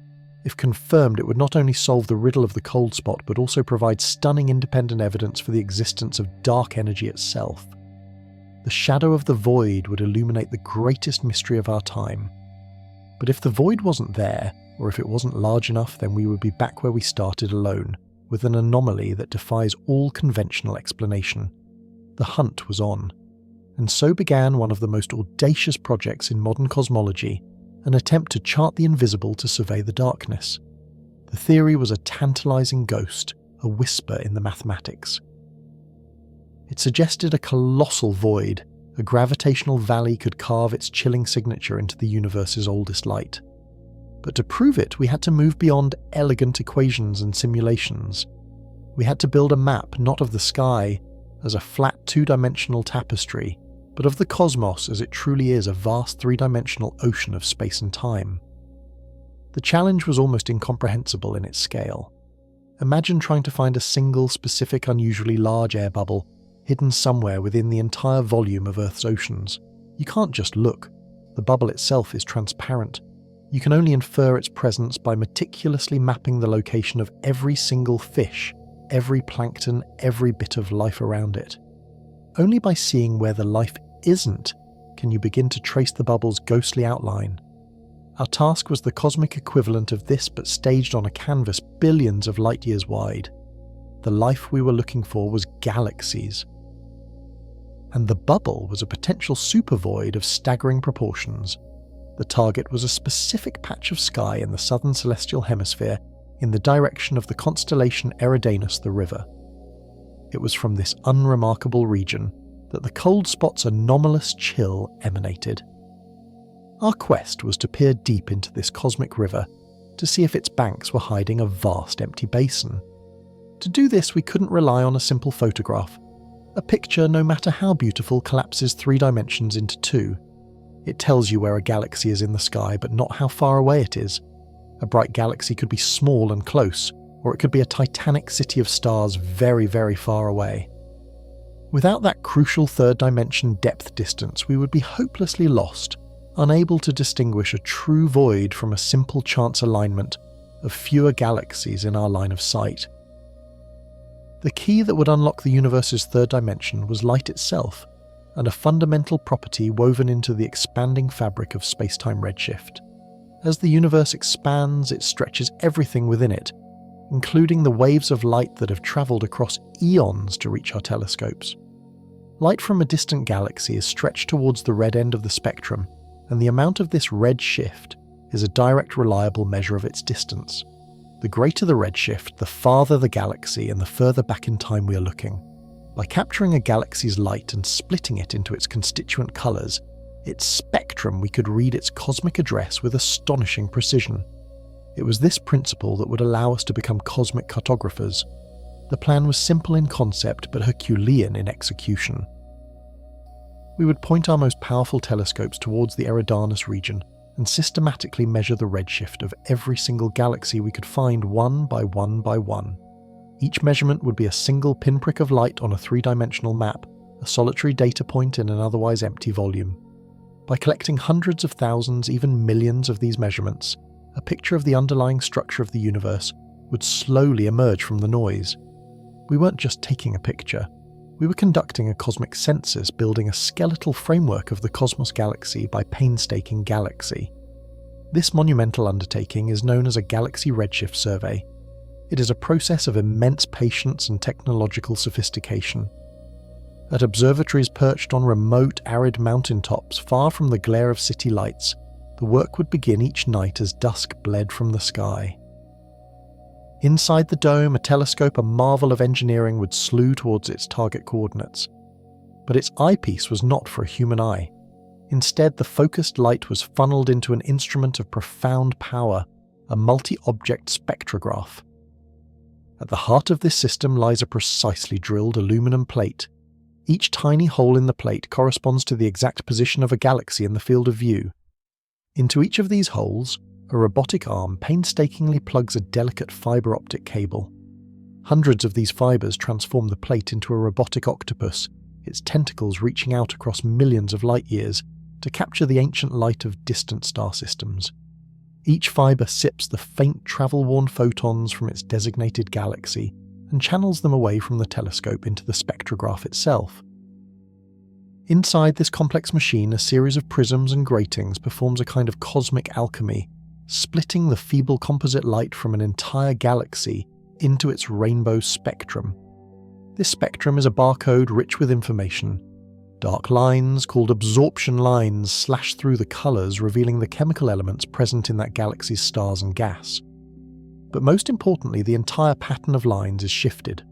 If confirmed, it would not only solve the riddle of the cold spot, but also provide stunning independent evidence for the existence of dark energy itself. The shadow of the void would illuminate the greatest mystery of our time. But if the void wasn't there, or if it wasn't large enough, then we would be back where we started alone, with an anomaly that defies all conventional explanation. The hunt was on. And so began one of the most audacious projects in modern cosmology, an attempt to chart the invisible to survey the darkness. The theory was a tantalizing ghost, a whisper in the mathematics. It suggested a colossal void, a gravitational valley could carve its chilling signature into the universe's oldest light. But to prove it, we had to move beyond elegant equations and simulations. We had to build a map not of the sky as a flat 2-dimensional tapestry, but of the cosmos as it truly is, a vast 3-dimensional ocean of space and time. The challenge was almost incomprehensible in its scale. Imagine trying to find a single, specific, unusually large air bubble hidden somewhere within the entire volume of Earth's oceans. You can't just look. The bubble itself is transparent. You can only infer its presence by meticulously mapping the location of every single fish, every plankton, every bit of life around it. Only by seeing where the life isn't can you begin to trace the bubble's ghostly outline. Our task was the cosmic equivalent of this, but staged on a canvas billions of light years wide. The life we were looking for was galaxies. And the bubble was a potential supervoid of staggering proportions. The target was a specific patch of sky in the southern celestial hemisphere in the direction of the constellation Eridanus the River. It was from this unremarkable region that the cold spot's anomalous chill emanated. Our quest was to peer deep into this cosmic river to see if its banks were hiding a vast empty basin. To do this, we couldn't rely on a simple photograph. A picture, no matter how beautiful, collapses 3 dimensions into 2. It tells you where a galaxy is in the sky, but not how far away it is. A bright galaxy could be small and close, or it could be a titanic city of stars very, very far away. Without that crucial 3rd dimension depth distance, we would be hopelessly lost, unable to distinguish a true void from a simple chance alignment of fewer galaxies in our line of sight. The key that would unlock the universe's 3rd dimension was light itself, and a fundamental property woven into the expanding fabric of space-time redshift. As the universe expands, it stretches everything within it, including the waves of light that have travelled across eons to reach our telescopes. Light from a distant galaxy is stretched towards the red end of the spectrum, and the amount of this red shift is a direct, reliable measure of its distance. The greater the redshift, the farther the galaxy and the further back in time we are looking. By capturing a galaxy's light and splitting it into its constituent colours, its spectrum, we could read its cosmic address with astonishing precision. It was this principle that would allow us to become cosmic cartographers. The plan was simple in concept but Herculean in execution. We would point our most powerful telescopes towards the Eridanus region and systematically measure the redshift of every single galaxy we could find one by one by one. Each measurement would be a single pinprick of light on a 3-dimensional map, a solitary data point in an otherwise empty volume. By collecting hundreds of thousands, even millions of these measurements, a picture of the underlying structure of the universe would slowly emerge from the noise. We weren't just taking a picture, We were conducting a cosmic census, building a skeletal framework of the cosmos galaxy by painstaking galaxy. This monumental undertaking is known as a galaxy redshift survey. It is a process of immense patience and technological sophistication. At observatories perched on remote, arid mountaintops far from the glare of city lights, the work would begin each night as dusk bled from the sky. Inside the dome, a telescope, a marvel of engineering, would slew towards its target coordinates. But its eyepiece was not for a human eye. Instead, the focused light was funneled into an instrument of profound power, a multi-object spectrograph. At the heart of this system lies a precisely drilled aluminum plate. Each tiny hole in the plate corresponds to the exact position of a galaxy in the field of view. Into each of these holes, a robotic arm painstakingly plugs a delicate fibre optic cable. Hundreds of these fibres transform the plate into a robotic octopus, its tentacles reaching out across millions of light years to capture the ancient light of distant star systems. Each fibre sips the faint travel-worn photons from its designated galaxy and channels them away from the telescope into the spectrograph itself. Inside this complex machine, a series of prisms and gratings performs a kind of cosmic alchemy, splitting the feeble composite light from an entire galaxy into its rainbow spectrum. This spectrum is a barcode rich with information. Dark lines, called absorption lines, slash through the colours, revealing the chemical elements present in that galaxy's stars and gas. But most importantly, the entire pattern of lines is shifted.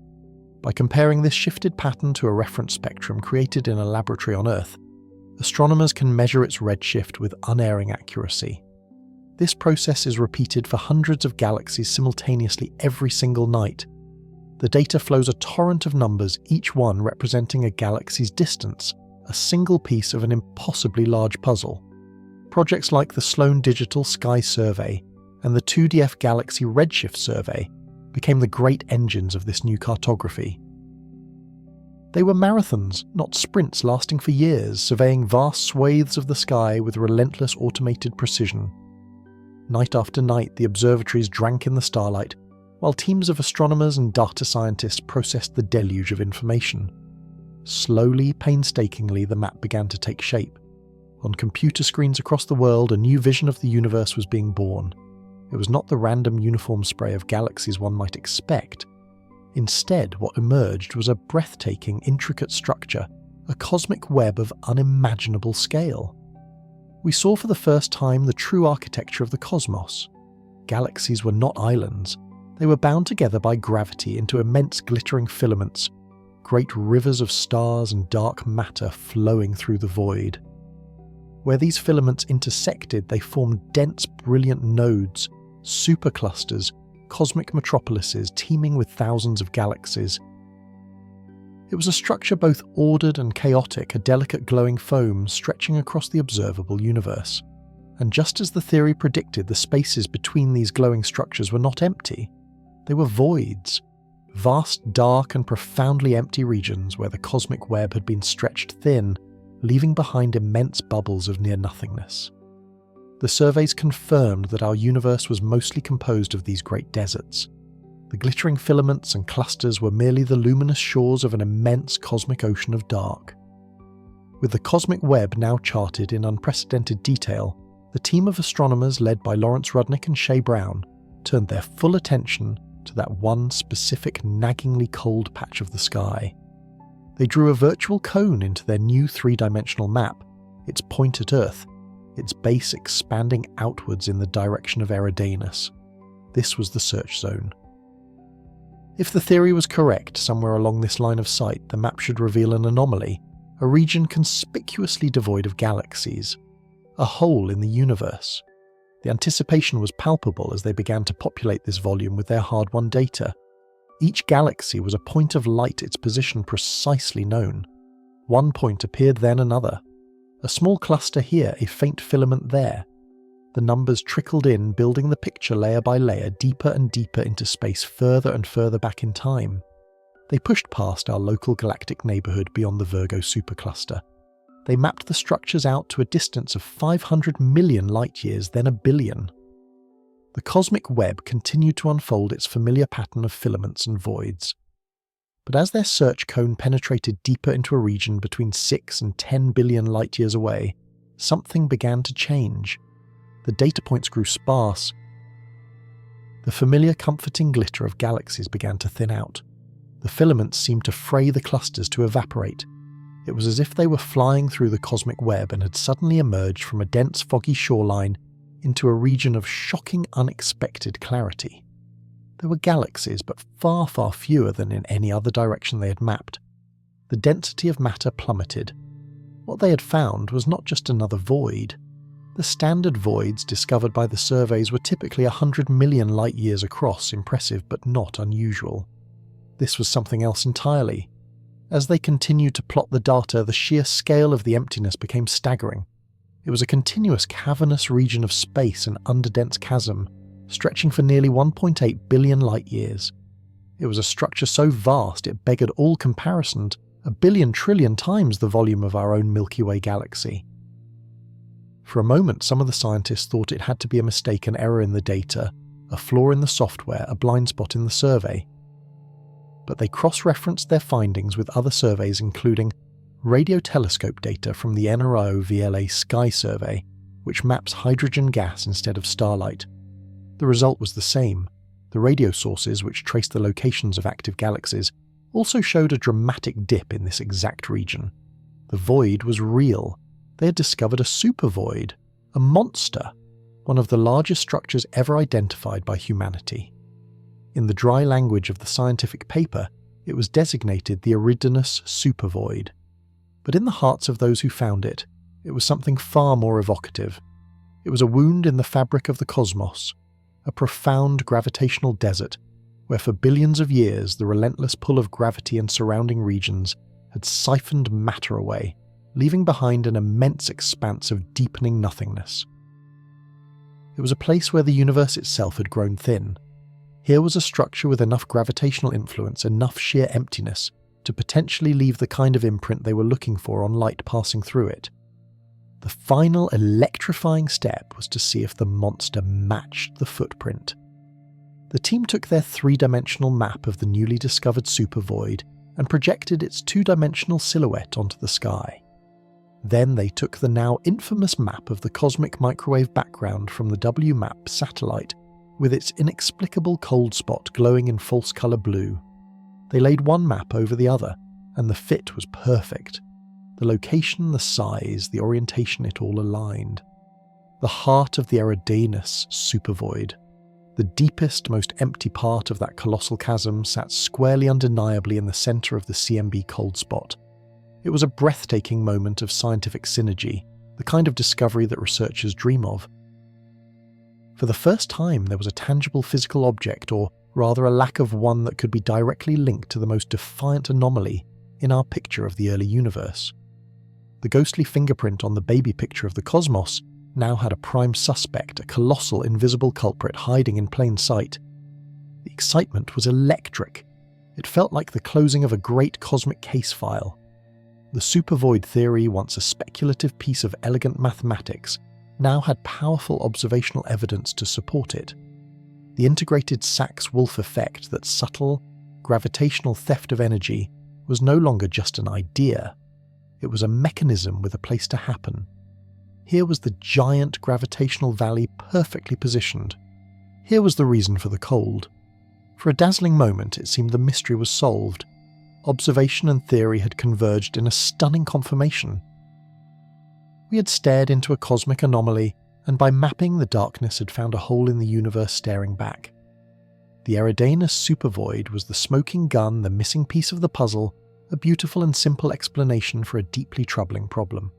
By comparing this shifted pattern to a reference spectrum created in a laboratory on Earth, astronomers can measure its redshift with unerring accuracy. This process is repeated for hundreds of galaxies simultaneously every single night. The data flows a torrent of numbers, each one representing a galaxy's distance, a single piece of an impossibly large puzzle. Projects like the Sloan Digital Sky Survey and the 2DF Galaxy Redshift Survey became the great engines of this new cartography. They were marathons, not sprints lasting for years, surveying vast swathes of the sky with relentless automated precision. Night after night, the observatories drank in the starlight, while teams of astronomers and data scientists processed the deluge of information. Slowly, painstakingly, the map began to take shape. On computer screens across the world, a new vision of the universe was being born. It was not the random uniform spray of galaxies one might expect. Instead, what emerged was a breathtaking, intricate structure, a cosmic web of unimaginable scale. We saw for the first time the true architecture of the cosmos. Galaxies were not islands. They were bound together by gravity into immense glittering filaments, great rivers of stars and dark matter flowing through the void. Where these filaments intersected, they formed dense, brilliant nodes, superclusters, cosmic metropolises teeming with thousands of galaxies. It was a structure both ordered and chaotic, a delicate glowing foam stretching across the observable universe. And just as the theory predicted, the spaces between these glowing structures were not empty. They were voids, vast, dark and profoundly empty regions where the cosmic web had been stretched thin, leaving behind immense bubbles of near-nothingness. The surveys confirmed that our universe was mostly composed of these great deserts. The glittering filaments and clusters were merely the luminous shores of an immense cosmic ocean of dark. With the cosmic web now charted in unprecedented detail, the team of astronomers led by Lawrence Rudnick and Shay Brown turned their full attention to that one specific naggingly cold patch of the sky. They drew a virtual cone into their new three-dimensional map, its point at Earth, its base expanding outwards in the direction of Eridanus. This was the search zone. If the theory was correct, somewhere along this line of sight, the map should reveal an anomaly, a region conspicuously devoid of galaxies, a hole in the universe. The anticipation was palpable as they began to populate this volume with their hard-won data. Each galaxy was a point of light, its position precisely known. One point appeared, then another. A small cluster here, a faint filament there. The numbers trickled in, building the picture layer by layer, deeper and deeper into space, further and further back in time. They pushed past our local galactic neighbourhood beyond the Virgo supercluster. They mapped the structures out to a distance of 500 million light-years, then a billion. The cosmic web continued to unfold its familiar pattern of filaments and voids. But as their search cone penetrated deeper into a region between 6 and 10 billion light-years away, something began to change. The data points grew sparse. The familiar comforting glitter of galaxies began to thin out. The filaments seemed to fray the clusters to evaporate. It was as if they were flying through the cosmic web and had suddenly emerged from a dense, foggy shoreline into a region of shocking, unexpected clarity. There were galaxies, but far, far fewer than in any other direction they had mapped. The density of matter plummeted. What they had found was not just another void. The standard voids discovered by the surveys were typically 100 million light-years across, impressive but not unusual. This was something else entirely. As they continued to plot the data, the sheer scale of the emptiness became staggering. It was a continuous cavernous region of space, an underdense chasm, stretching for nearly 1.8 billion light-years. It was a structure so vast it beggared all comparison, 1 billion trillion times the volume of our own Milky Way galaxy. For a moment, some of the scientists thought it had to be a mistake, an error in the data, a flaw in the software, a blind spot in the survey. But they cross-referenced their findings with other surveys, including radio telescope data from the NRO VLA Sky Survey, which maps hydrogen gas instead of starlight. The result was the same. The radio sources, which traced the locations of active galaxies, also showed a dramatic dip in this exact region. The void was real. They had discovered a supervoid, a monster, one of the largest structures ever identified by humanity. In the dry language of the scientific paper, it was designated the Eridanus supervoid. But in the hearts of those who found it, it was something far more evocative. It was a wound in the fabric of the cosmos, a profound gravitational desert where for billions of years the relentless pull of gravity and surrounding regions had siphoned matter away, leaving behind an immense expanse of deepening nothingness. It was a place where the universe itself had grown thin. Here was a structure with enough gravitational influence, enough sheer emptiness, to potentially leave the kind of imprint they were looking for on light passing through it. The final electrifying step was to see if the monster matched the footprint. The team took their 3-dimensional map of the newly discovered supervoid and projected its 2-dimensional silhouette onto the sky. Then they took the now infamous map of the cosmic microwave background from the WMAP satellite with its inexplicable cold spot glowing in false colour blue. They laid one map over the other, and the fit was perfect. The location, the size, the orientation, it all aligned. The heart of the Eridanus supervoid, the deepest, most empty part of that colossal chasm, sat squarely undeniably in the centre of the CMB Cold Spot. It was a breathtaking moment of scientific synergy, the kind of discovery that researchers dream of. For the first time, there was a tangible physical object, or rather a lack of one, that could be directly linked to the most defiant anomaly in our picture of the early universe. The ghostly fingerprint on the baby picture of the cosmos now had a prime suspect, a colossal invisible culprit hiding in plain sight. The excitement was electric. It felt like the closing of a great cosmic case file. The supervoid theory, once a speculative piece of elegant mathematics, now had powerful observational evidence to support it. The integrated Sachs-Wolfe effect, that subtle, gravitational theft of energy, was no longer just an idea. It was a mechanism with a place to happen. Here was the giant gravitational valley perfectly positioned. Here was the reason for the cold. For a dazzling moment, it seemed the mystery was solved. Observation and theory had converged in a stunning confirmation. We had stared into a cosmic anomaly, and by mapping the darkness had found a hole in the universe staring back. The Eridanus supervoid was the smoking gun, the missing piece of the puzzle, a beautiful and simple explanation for a deeply troubling problem.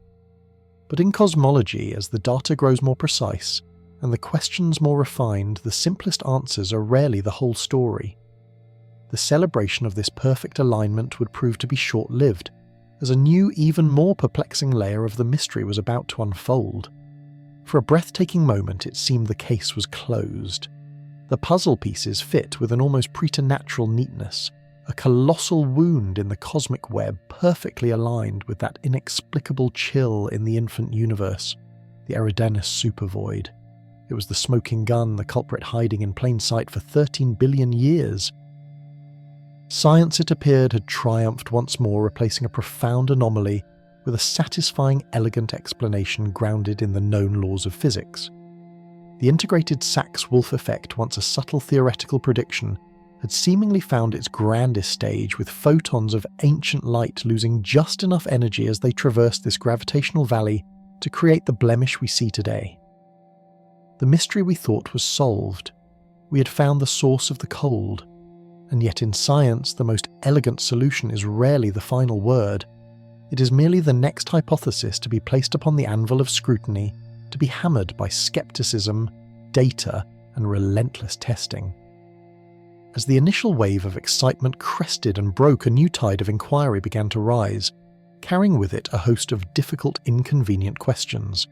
But in cosmology, as the data grows more precise, and the questions more refined, the simplest answers are rarely the whole story. The celebration of this perfect alignment would prove to be short-lived, as a new, even more perplexing layer of the mystery was about to unfold. For a breathtaking moment, it seemed the case was closed. The puzzle pieces fit with an almost preternatural neatness, a colossal wound in the cosmic web perfectly aligned with that inexplicable chill in the infant universe, the Eridanus supervoid. It was the smoking gun, the culprit hiding in plain sight for 13 billion years. Science, it appeared, had triumphed once more, replacing a profound anomaly with a satisfying, elegant explanation grounded in the known laws of physics. The Integrated Sachs-Wolfe effect, once a subtle theoretical prediction, had seemingly found its grandest stage, with photons of ancient light losing just enough energy as they traversed this gravitational valley to create the blemish we see today. The mystery we thought was solved. We had found the source of the cold. And yet in science, the most elegant solution is rarely the final word. It is merely the next hypothesis to be placed upon the anvil of scrutiny, to be hammered by skepticism, data, and relentless testing. As the initial wave of excitement crested and broke, a new tide of inquiry began to rise, carrying with it a host of difficult, inconvenient questions.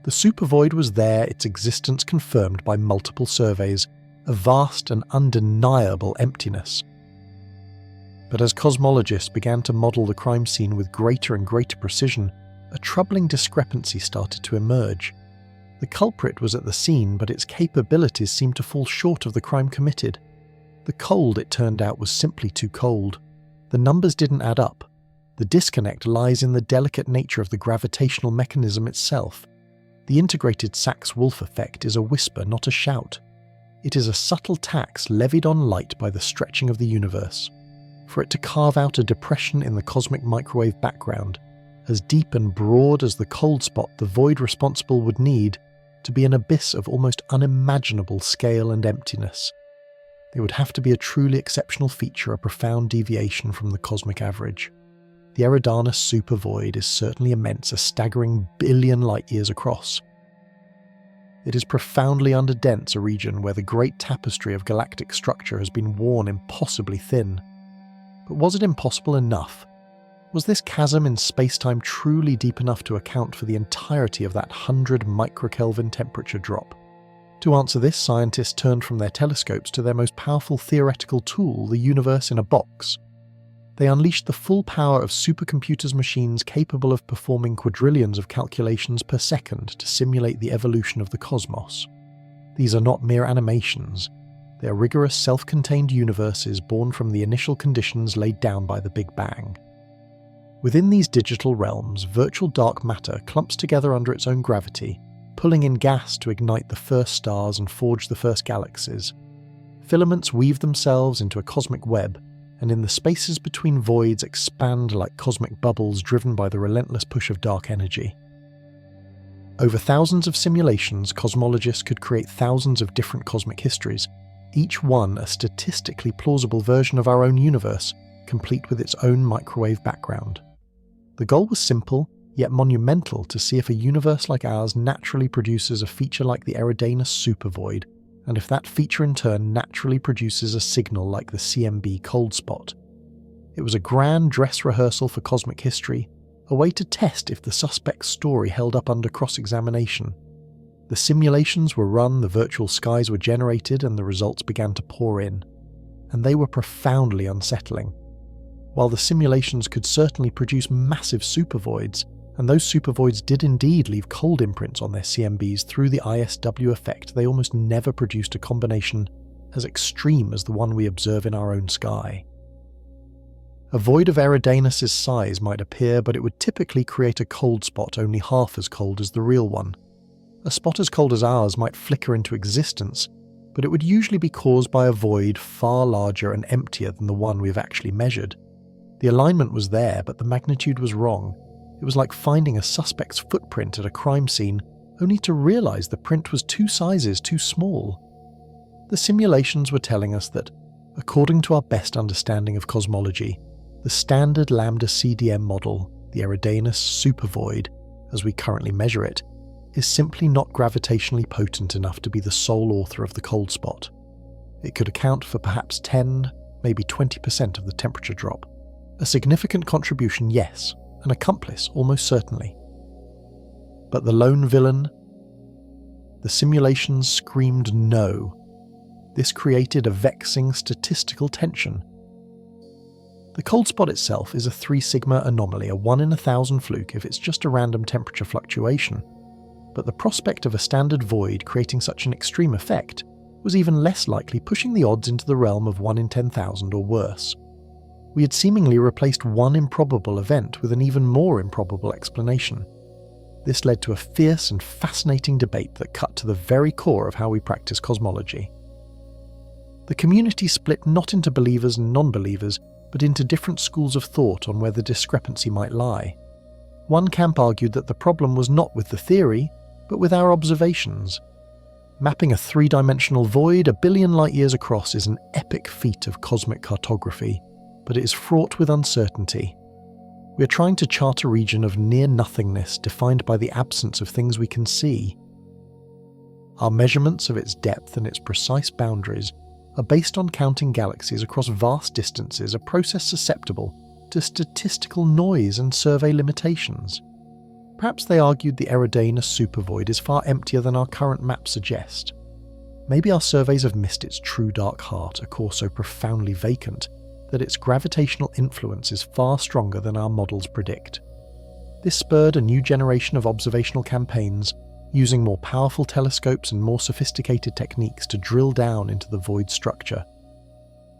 The supervoid was there, its existence confirmed by multiple surveys, a vast and undeniable emptiness. But as cosmologists began to model the crime scene with greater and greater precision, a troubling discrepancy started to emerge. The culprit was at the scene, but its capabilities seemed to fall short of the crime committed. The cold, it turned out, was simply too cold. The numbers didn't add up. The disconnect lies in the delicate nature of the gravitational mechanism itself. The Integrated Sachs-Wolfe effect is a whisper, not a shout. It is a subtle tax levied on light by the stretching of the universe. For it to carve out a depression in the cosmic microwave background, as deep and broad as the cold spot the void responsible would need to be an abyss of almost unimaginable scale and emptiness. There would have to be a truly exceptional feature, a profound deviation from the cosmic average. The Eridanus supervoid is certainly immense, a staggering billion light-years across. It is profoundly underdense, a region where the great tapestry of galactic structure has been worn impossibly thin. But was it impossible enough? Was this chasm in space-time truly deep enough to account for the entirety of that 100 microkelvin temperature drop? To answer this, scientists turned from their telescopes to their most powerful theoretical tool, the universe in a box. They unleashed the full power of supercomputers' machines capable of performing quadrillions of calculations per second to simulate the evolution of the cosmos. These are not mere animations. They are rigorous, self-contained universes born from the initial conditions laid down by the Big Bang. Within these digital realms, virtual dark matter clumps together under its own gravity, pulling in gas to ignite the first stars and forge the first galaxies. Filaments weave themselves into a cosmic web, and in the spaces between voids expand like cosmic bubbles driven by the relentless push of dark energy. Over thousands of simulations, cosmologists could create thousands of different cosmic histories, each one a statistically plausible version of our own universe, complete with its own microwave background. The goal was simple, yet monumental, to see if a universe like ours naturally produces a feature like the Eridanus supervoid, and if that feature in turn naturally produces a signal like the CMB Cold Spot. It was a grand dress rehearsal for cosmic history, a way to test if the suspect's story held up under cross-examination. The simulations were run, the virtual skies were generated, and the results began to pour in. And they were profoundly unsettling. While the simulations could certainly produce massive supervoids, and those supervoids did indeed leave cold imprints on their CMBs through the ISW effect, they almost never produced a combination as extreme as the one we observe in our own sky. A void of Eridanus' size might appear, but it would typically create a cold spot only half as cold as the real one. A spot as cold as ours might flicker into existence, but it would usually be caused by a void far larger and emptier than the one we have actually measured. The alignment was there, but the magnitude was wrong. It was like finding a suspect's footprint at a crime scene, only to realize the print was 2 sizes too small. The simulations were telling us that, according to our best understanding of cosmology, the standard lambda CDM model, the Eridanus supervoid, as we currently measure it, is simply not gravitationally potent enough to be the sole author of the cold spot. It could account for perhaps 10, maybe 20% of the temperature drop. A significant contribution, yes. An accomplice, almost certainly. But the lone villain? The simulations screamed no. This created a vexing statistical tension. The cold spot itself is a 3 sigma anomaly, a 1 in 1,000 fluke if it's just a random temperature fluctuation. But the prospect of a standard void creating such an extreme effect was even less likely, pushing the odds into the realm of 1 in 10,000 or worse. We had seemingly replaced one improbable event with an even more improbable explanation. This led to a fierce and fascinating debate that cut to the very core of how we practice cosmology. The community split not into believers and non-believers, but into different schools of thought on where the discrepancy might lie. One camp argued that the problem was not with the theory, but with our observations. Mapping a three-dimensional void 1 billion light-years across is an epic feat of cosmic cartography, but it is fraught with uncertainty. We are trying to chart a region of near-nothingness defined by the absence of things we can see. Our measurements of its depth and its precise boundaries are based on counting galaxies across vast distances, a process susceptible to statistical noise and survey limitations. Perhaps they argued the Eridanus supervoid is far emptier than our current maps suggest. Maybe our surveys have missed its true dark heart, a core so profoundly vacant that its gravitational influence is far stronger than our models predict. This spurred a new generation of observational campaigns, using more powerful telescopes and more sophisticated techniques to drill down into the void structure.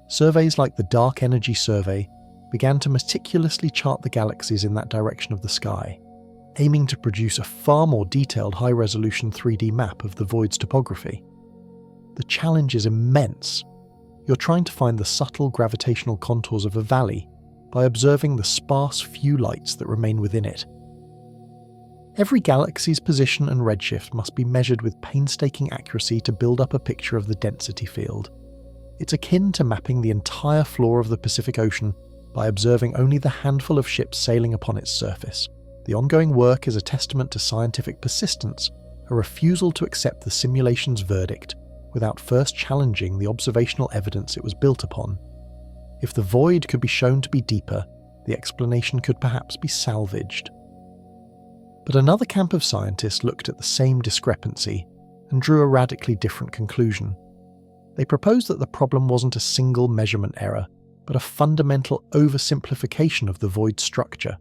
Surveys like the Dark Energy Survey began to meticulously chart the galaxies in that direction of the sky, aiming to produce a far more detailed high-resolution 3D map of the void's topography. The challenge is immense. You're trying to find the subtle gravitational contours of a valley by observing the sparse few lights that remain within it. Every galaxy's position and redshift must be measured with painstaking accuracy to build up a picture of the density field. It's akin to mapping the entire floor of the Pacific Ocean by observing only the handful of ships sailing upon its surface. The ongoing work is a testament to scientific persistence, a refusal to accept the simulation's verdict without first challenging the observational evidence it was built upon. If the void could be shown to be deeper, the explanation could perhaps be salvaged. But another camp of scientists looked at the same discrepancy and drew a radically different conclusion. They proposed that the problem wasn't a single measurement error, but a fundamental oversimplification of the void structure.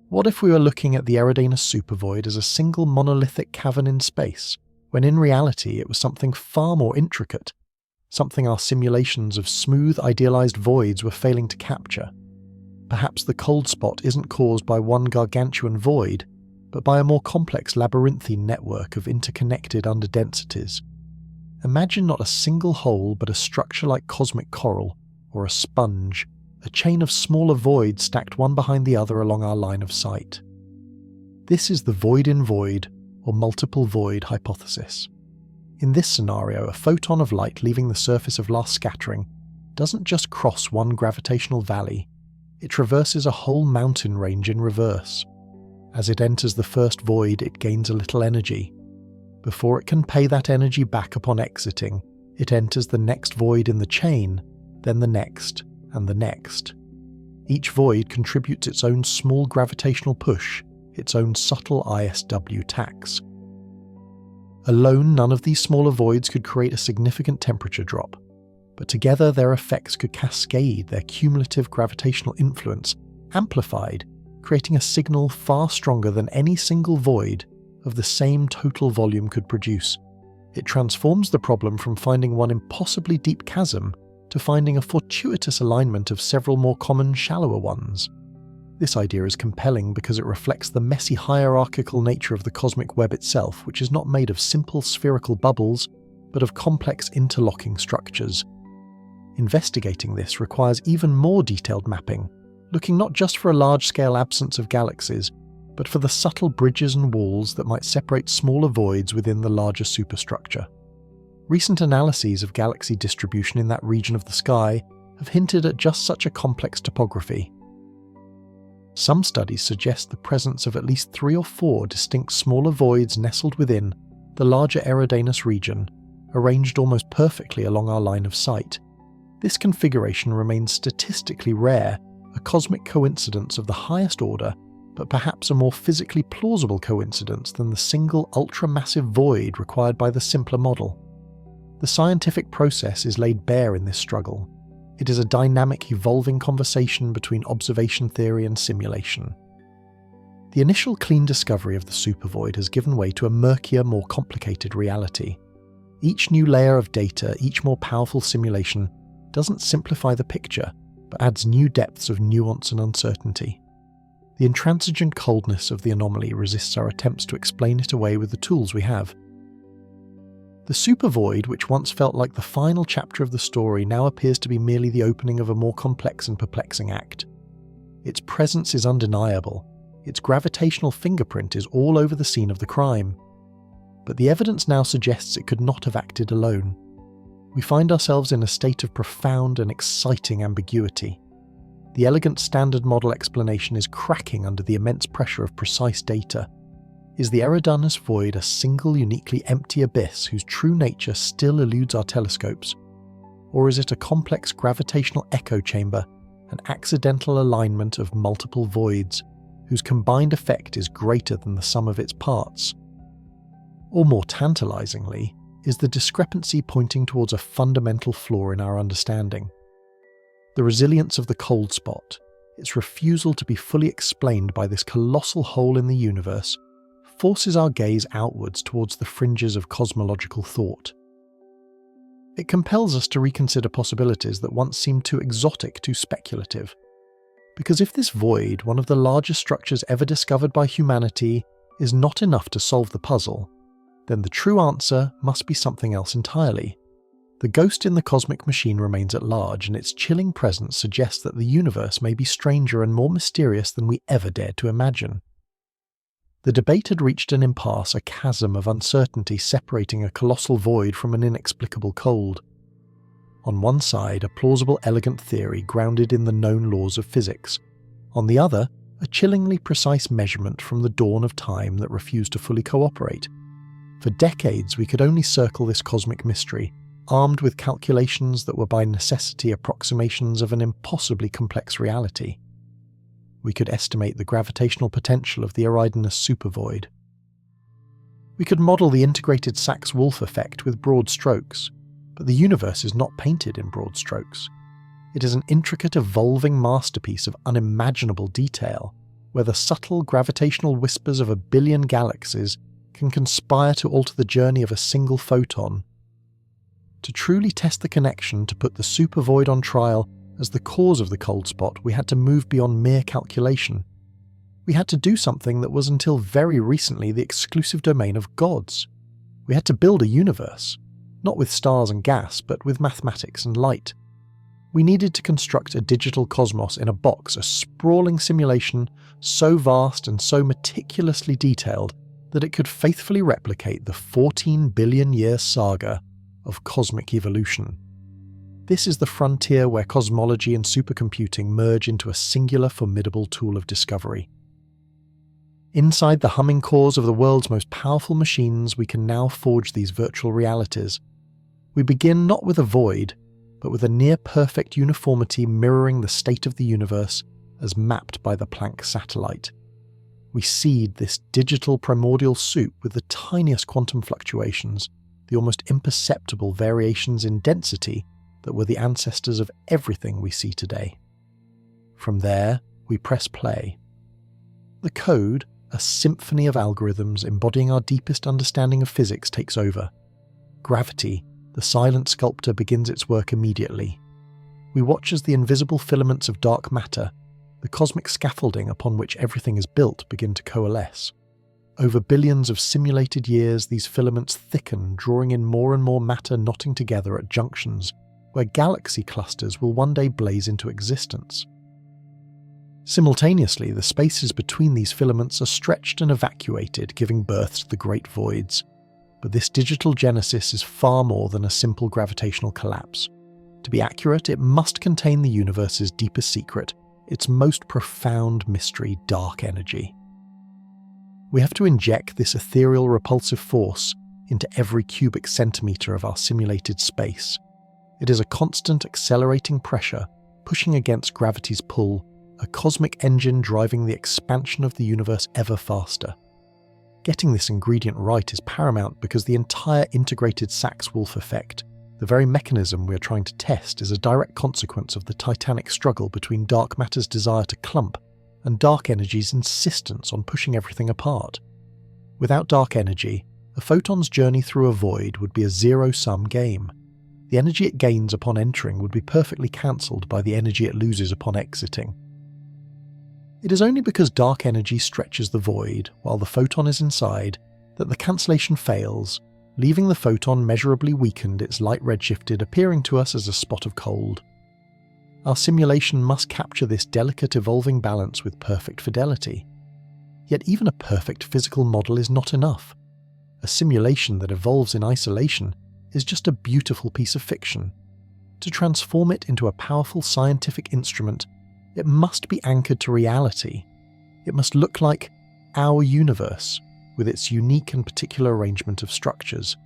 What if we were looking at the Eridanus supervoid as a single monolithic cavern in space, when in reality it was something far more intricate, something our simulations of smooth, idealized voids were failing to capture? Perhaps the cold spot isn't caused by one gargantuan void, but by a more complex labyrinthine network of interconnected underdensities. Imagine not a single hole, but a structure like cosmic coral, or a sponge, a chain of smaller voids stacked one behind the other along our line of sight. This is the void in void, or multiple void hypothesis. In this scenario, a photon of light leaving the surface of last scattering doesn't just cross one gravitational valley, it traverses a whole mountain range in reverse. As it enters the first void, it gains a little energy. Before it can pay that energy back upon exiting, it enters the next void in the chain, then the next, and the next. Each void contributes its own small gravitational push, its own subtle ISW tax. Alone, none of these smaller voids could create a significant temperature drop, but together their effects could cascade, their cumulative gravitational influence amplified, creating a signal far stronger than any single void of the same total volume could produce. It transforms the problem from finding one impossibly deep chasm to finding a fortuitous alignment of several more common, shallower ones. This idea is compelling because it reflects the messy hierarchical nature of the cosmic web itself, which is not made of simple spherical bubbles, but of complex interlocking structures. Investigating this requires even more detailed mapping, looking not just for a large-scale absence of galaxies, but for the subtle bridges and walls that might separate smaller voids within the larger superstructure. Recent analyses of galaxy distribution in that region of the sky have hinted at just such a complex topography. Some studies suggest the presence of at least 3 or 4 distinct smaller voids nestled within the larger Eridanus region, arranged almost perfectly along our line of sight. This configuration remains statistically rare, a cosmic coincidence of the highest order, but perhaps a more physically plausible coincidence than the single ultra-massive void required by the simpler model. The scientific process is laid bare in this struggle. It is a dynamic, evolving conversation between observation theory and simulation. The initial clean discovery of the supervoid has given way to a murkier, more complicated reality. Each new layer of data, each more powerful simulation, doesn't simplify the picture, but adds new depths of nuance and uncertainty. The intransigent coldness of the anomaly resists our attempts to explain it away with the tools we have. The Supervoid, which once felt like the final chapter of the story, now appears to be merely the opening of a more complex and perplexing act. Its presence is undeniable. Its gravitational fingerprint is all over the scene of the crime. But the evidence now suggests it could not have acted alone. We find ourselves in a state of profound and exciting ambiguity. The elegant standard model explanation is cracking under the immense pressure of precise data. Is the Eridanus void a single uniquely empty abyss whose true nature still eludes our telescopes? Or is it a complex gravitational echo chamber, an accidental alignment of multiple voids, whose combined effect is greater than the sum of its parts? Or more tantalizingly, is the discrepancy pointing towards a fundamental flaw in our understanding? The resilience of the cold spot, its refusal to be fully explained by this colossal hole in the universe, forces our gaze outwards towards the fringes of cosmological thought. It compels us to reconsider possibilities that once seemed too exotic, too speculative. Because if this void, one of the largest structures ever discovered by humanity, is not enough to solve the puzzle, then the true answer must be something else entirely. The ghost in the cosmic machine remains at large, and its chilling presence suggests that the universe may be stranger and more mysterious than we ever dared to imagine. The debate had reached an impasse, a chasm of uncertainty separating a colossal void from an inexplicable cold. On one side, a plausible, elegant theory grounded in the known laws of physics. On the other, a chillingly precise measurement from the dawn of time that refused to fully cooperate. For decades, we could only circle this cosmic mystery, armed with calculations that were by necessity approximations of an impossibly complex reality. We could estimate the gravitational potential of the Eridanus supervoid. We could model the integrated Sachs-Wolfe effect with broad strokes, but the universe is not painted in broad strokes. It is an intricate, evolving masterpiece of unimaginable detail, where the subtle gravitational whispers of a billion galaxies can conspire to alter the journey of a single photon. To truly test the connection, to put the supervoid on trial as the cause of the cold spot, we had to move beyond mere calculation. We had to do something that was until very recently the exclusive domain of gods. We had to build a universe, not with stars and gas, but with mathematics and light. We needed to construct a digital cosmos in a box, a sprawling simulation so vast and so meticulously detailed that it could faithfully replicate the 14 billion-year saga of cosmic evolution. This is the frontier where cosmology and supercomputing merge into a singular, formidable tool of discovery. Inside the humming cores of the world's most powerful machines, we can now forge these virtual realities. We begin not with a void, but with a near-perfect uniformity mirroring the state of the universe as mapped by the Planck satellite. We seed this digital primordial soup with the tiniest quantum fluctuations, the almost imperceptible variations in density that were the ancestors of everything we see today. From there, we press play. The code, a symphony of algorithms embodying our deepest understanding of physics, takes over. Gravity, the silent sculptor, begins its work immediately. We watch as the invisible filaments of dark matter, the cosmic scaffolding upon which everything is built, begin to coalesce. Over billions of simulated years, these filaments thicken, drawing in more and more matter, knotting together at junctions where galaxy clusters will one day blaze into existence. Simultaneously, the spaces between these filaments are stretched and evacuated, giving birth to the great voids. But this digital genesis is far more than a simple gravitational collapse. To be accurate, it must contain the universe's deepest secret, its most profound mystery, dark energy. We have to inject this ethereal repulsive force into every cubic centimetre of our simulated space. It is a constant accelerating pressure, pushing against gravity's pull, a cosmic engine driving the expansion of the universe ever faster. Getting this ingredient right is paramount because the entire integrated Sachs-Wolfe effect, the very mechanism we are trying to test, is a direct consequence of the titanic struggle between dark matter's desire to clump and dark energy's insistence on pushing everything apart. Without dark energy, a photon's journey through a void would be a zero-sum game. The energy it gains upon entering would be perfectly cancelled by the energy it loses upon exiting. It is only because dark energy stretches the void while the photon is inside that the cancellation fails, leaving the photon measurably weakened, its light redshifted, appearing to us as a spot of cold. Our simulation must capture this delicate evolving balance with perfect fidelity. Yet even a perfect physical model is not enough. A simulation that evolves in isolation is just a beautiful piece of fiction. To transform it into a powerful scientific instrument, it must be anchored to reality. It must look like our universe, with its unique and particular arrangement of structures.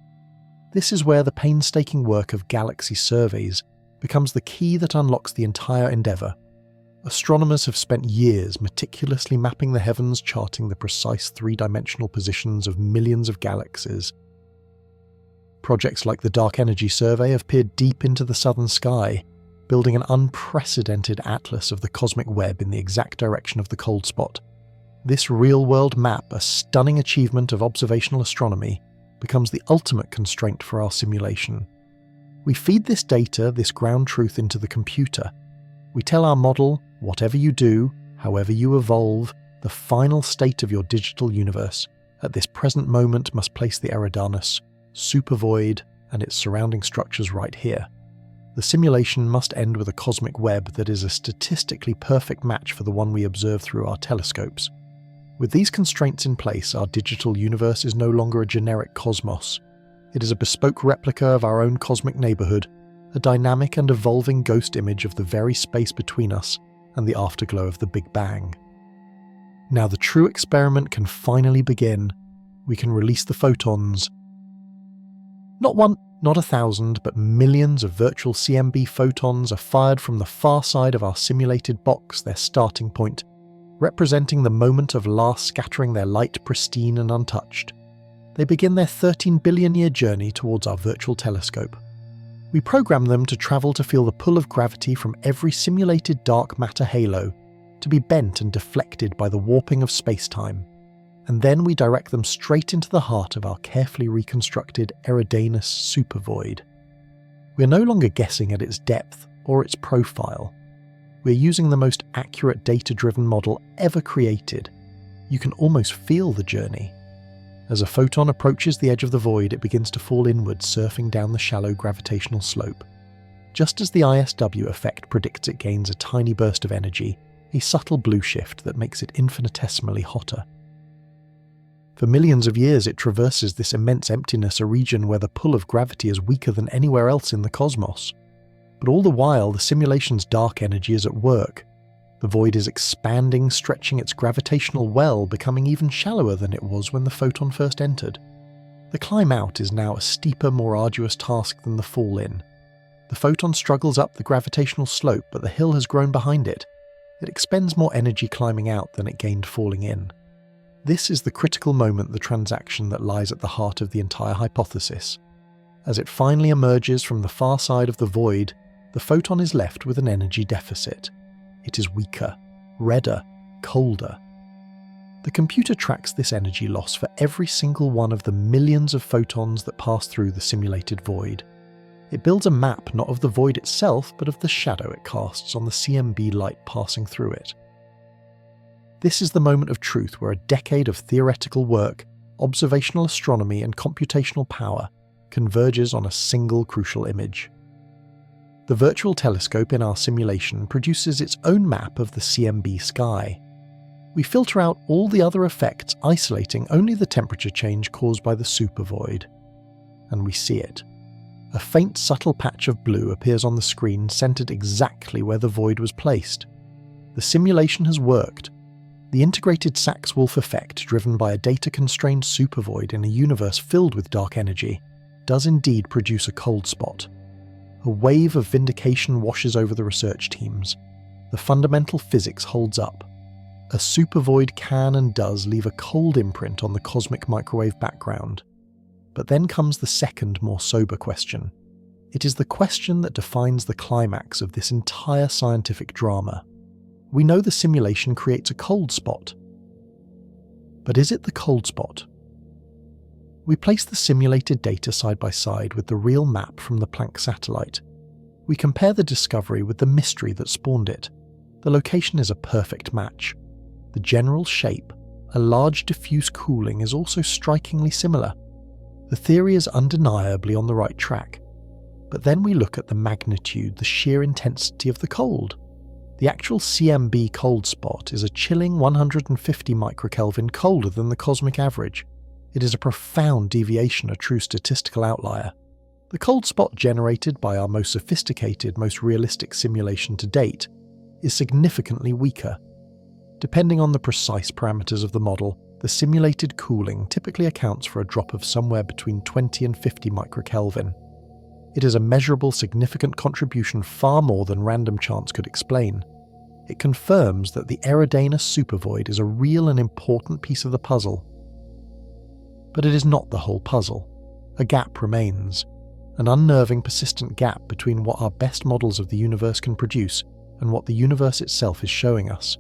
This is where the painstaking work of galaxy surveys becomes the key that unlocks the entire endeavour. Astronomers have spent years meticulously mapping the heavens, charting the precise three-dimensional positions of millions of galaxies. Projects like the Dark Energy Survey have peered deep into the southern sky, building an unprecedented atlas of the cosmic web in the exact direction of the cold spot. This real-world map, a stunning achievement of observational astronomy, becomes the ultimate constraint for our simulation. We feed this data, this ground truth, into the computer. We tell our model, whatever you do, however you evolve, the final state of your digital universe, at this present moment must place the Eridanus, Supervoid, and its surrounding structures right here. The simulation must end with a cosmic web that is a statistically perfect match for the one we observe through our telescopes. With these constraints in place, our digital universe is no longer a generic cosmos. It is a bespoke replica of our own cosmic neighbourhood, a dynamic and evolving ghost image of the very space between us and the afterglow of the Big Bang. Now the true experiment can finally begin. We can release the photons. Not one, not 1,000, but millions of virtual CMB photons are fired from the far side of our simulated box, their starting point, representing the moment of last scattering their light pristine and untouched. They begin their 13 billion-year journey towards our virtual telescope. We program them to travel to feel the pull of gravity from every simulated dark matter halo, to be bent and deflected by the warping of space-time. And then we direct them straight into the heart of our carefully reconstructed Eridanus supervoid. We're no longer guessing at its depth or its profile. We're using the most accurate data-driven model ever created. You can almost feel the journey. As a photon approaches the edge of the void, it begins to fall inward, surfing down the shallow gravitational slope. Just as the ISW effect predicts it gains a tiny burst of energy, a subtle blue shift that makes it infinitesimally hotter. For millions of years it traverses this immense emptiness, a region where the pull of gravity is weaker than anywhere else in the cosmos. But all the while, the simulation's dark energy is at work. The void is expanding, stretching its gravitational well, becoming even shallower than it was when the photon first entered. The climb out is now a steeper, more arduous task than the fall in. The photon struggles up the gravitational slope, but the hill has grown behind it. It expends more energy climbing out than it gained falling in. This is the critical moment, the transaction that lies at the heart of the entire hypothesis. As it finally emerges from the far side of the void, the photon is left with an energy deficit. It is weaker, redder, colder. The computer tracks this energy loss for every single one of the millions of photons that pass through the simulated void. It builds a map not of the void itself, but of the shadow it casts on the CMB light passing through it. This is the moment of truth where a decade of theoretical work, observational astronomy, and computational power converges on a single crucial image. The virtual telescope in our simulation produces its own map of the CMB sky. We filter out all the other effects, isolating only the temperature change caused by the supervoid. And we see it. A faint, subtle patch of blue appears on the screen, centered exactly where the void was placed. The simulation has worked. The integrated Sachs-Wolfe effect, driven by a data-constrained supervoid in a universe filled with dark energy, does indeed produce a cold spot. A wave of vindication washes over the research teams. The fundamental physics holds up. A supervoid can and does leave a cold imprint on the cosmic microwave background. But then comes the second, more sober question. It is the question that defines the climax of this entire scientific drama. We know the simulation creates a cold spot. But is it the cold spot? We place the simulated data side by side with the real map from the Planck satellite. We compare the discovery with the mystery that spawned it. The location is a perfect match. The general shape, a large diffuse cooling, is also strikingly similar. The theory is undeniably on the right track. But then we look at the magnitude, the sheer intensity of the cold. The actual CMB Cold Spot is a chilling 150 microkelvin colder than the cosmic average. It is a profound deviation, a true statistical outlier. The cold spot generated by our most sophisticated, most realistic simulation to date is significantly weaker. Depending on the precise parameters of the model, the simulated cooling typically accounts for a drop of somewhere between 20 and 50 microkelvin. It is a measurable, significant contribution, far more than random chance could explain. It confirms that the Eridanus supervoid is a real and important piece of the puzzle. But it is not the whole puzzle. A gap remains. An unnerving, persistent gap between what our best models of the universe can produce and what the universe itself is showing us.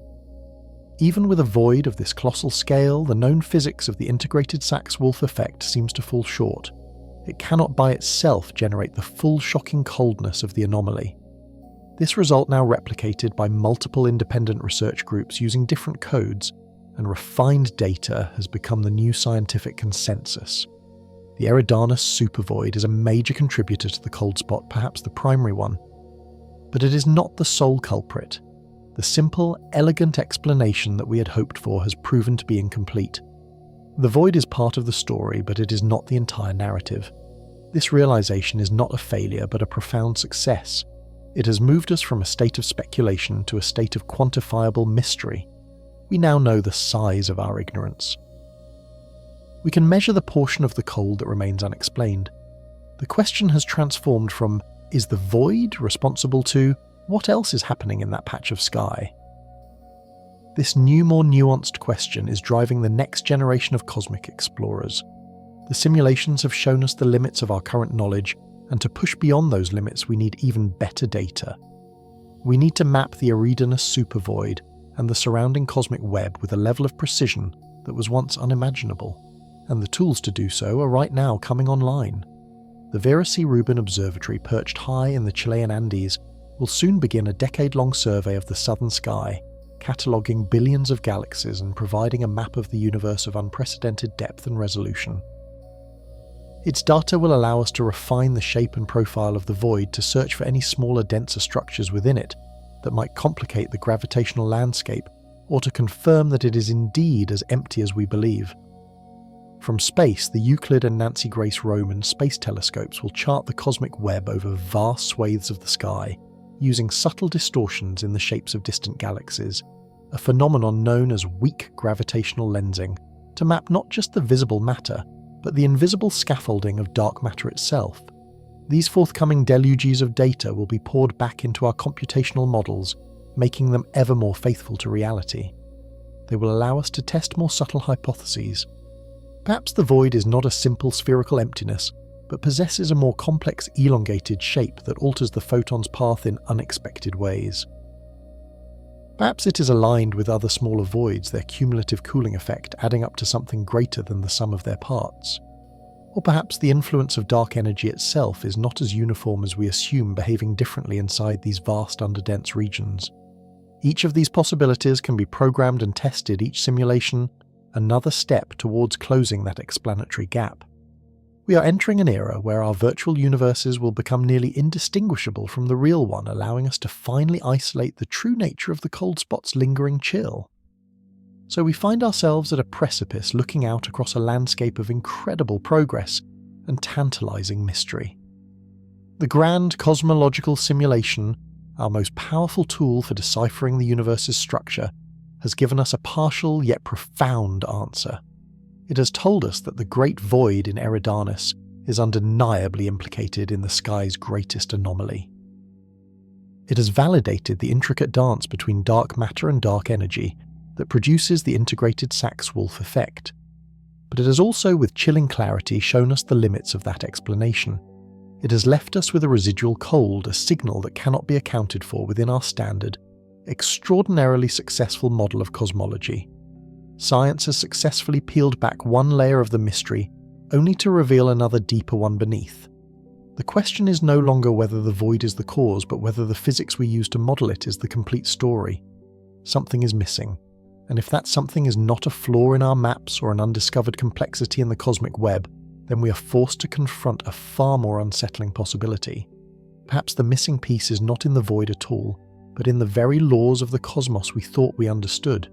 Even with a void of this colossal scale, the known physics of the integrated Sachs-Wolfe effect seems to fall short. It cannot by itself generate the full shocking coldness of the anomaly. This result, now replicated by multiple independent research groups using different codes and refined data, has become the new scientific consensus. The Eridanus supervoid is a major contributor to the cold spot, perhaps the primary one. But it is not the sole culprit. The simple, elegant explanation that we had hoped for has proven to be incomplete. The void is part of the story, but it is not the entire narrative. This realization is not a failure, but a profound success. It has moved us from a state of speculation to a state of quantifiable mystery. We now know the size of our ignorance. We can measure the portion of the cold that remains unexplained. The question has transformed from, is the void responsible, to, what else is happening in that patch of sky? This new, more nuanced question is driving the next generation of cosmic explorers. The simulations have shown us the limits of our current knowledge, and to push beyond those limits we need even better data. We need to map the Eridanus supervoid and the surrounding cosmic web with a level of precision that was once unimaginable, and the tools to do so are right now coming online. The Vera C. Rubin Observatory, perched high in the Chilean Andes, will soon begin a decade-long survey of the southern sky, cataloguing billions of galaxies and providing a map of the universe of unprecedented depth and resolution. Its data will allow us to refine the shape and profile of the void, to search for any smaller, denser structures within it that might complicate the gravitational landscape, or to confirm that it is indeed as empty as we believe. From space, the Euclid and Nancy Grace Roman space telescopes will chart the cosmic web over vast swathes of the sky, using subtle distortions in the shapes of distant galaxies, a phenomenon known as weak gravitational lensing, to map not just the visible matter, but the invisible scaffolding of dark matter itself. These forthcoming deluges of data will be poured back into our computational models, making them ever more faithful to reality. They will allow us to test more subtle hypotheses. Perhaps the void is not a simple spherical emptiness, but possesses a more complex elongated shape that alters the photon's path in unexpected ways. Perhaps it is aligned with other smaller voids, their cumulative cooling effect adding up to something greater than the sum of their parts. Or perhaps the influence of dark energy itself is not as uniform as we assume, behaving differently inside these vast underdense regions. Each of these possibilities can be programmed and tested, each simulation another step towards closing that explanatory gap. We are entering an era where our virtual universes will become nearly indistinguishable from the real one, allowing us to finally isolate the true nature of the cold spot's lingering chill. So we find ourselves at a precipice, looking out across a landscape of incredible progress and tantalizing mystery. The grand cosmological simulation, our most powerful tool for deciphering the universe's structure, has given us a partial yet profound answer. It has told us that the great void in Eridanus is undeniably implicated in the sky's greatest anomaly. It has validated the intricate dance between dark matter and dark energy that produces the integrated Sachs-Wolfe effect. But it has also, with chilling clarity, shown us the limits of that explanation. It has left us with a residual cold, a signal that cannot be accounted for within our standard, extraordinarily successful model of cosmology. Science has successfully peeled back one layer of the mystery only to reveal another deeper one beneath. The question is no longer whether the void is the cause, but whether the physics we use to model it is the complete story. Something is missing, and if that something is not a flaw in our maps or an undiscovered complexity in the cosmic web, then we are forced to confront a far more unsettling possibility. Perhaps the missing piece is not in the void at all, but in the very laws of the cosmos we thought we understood.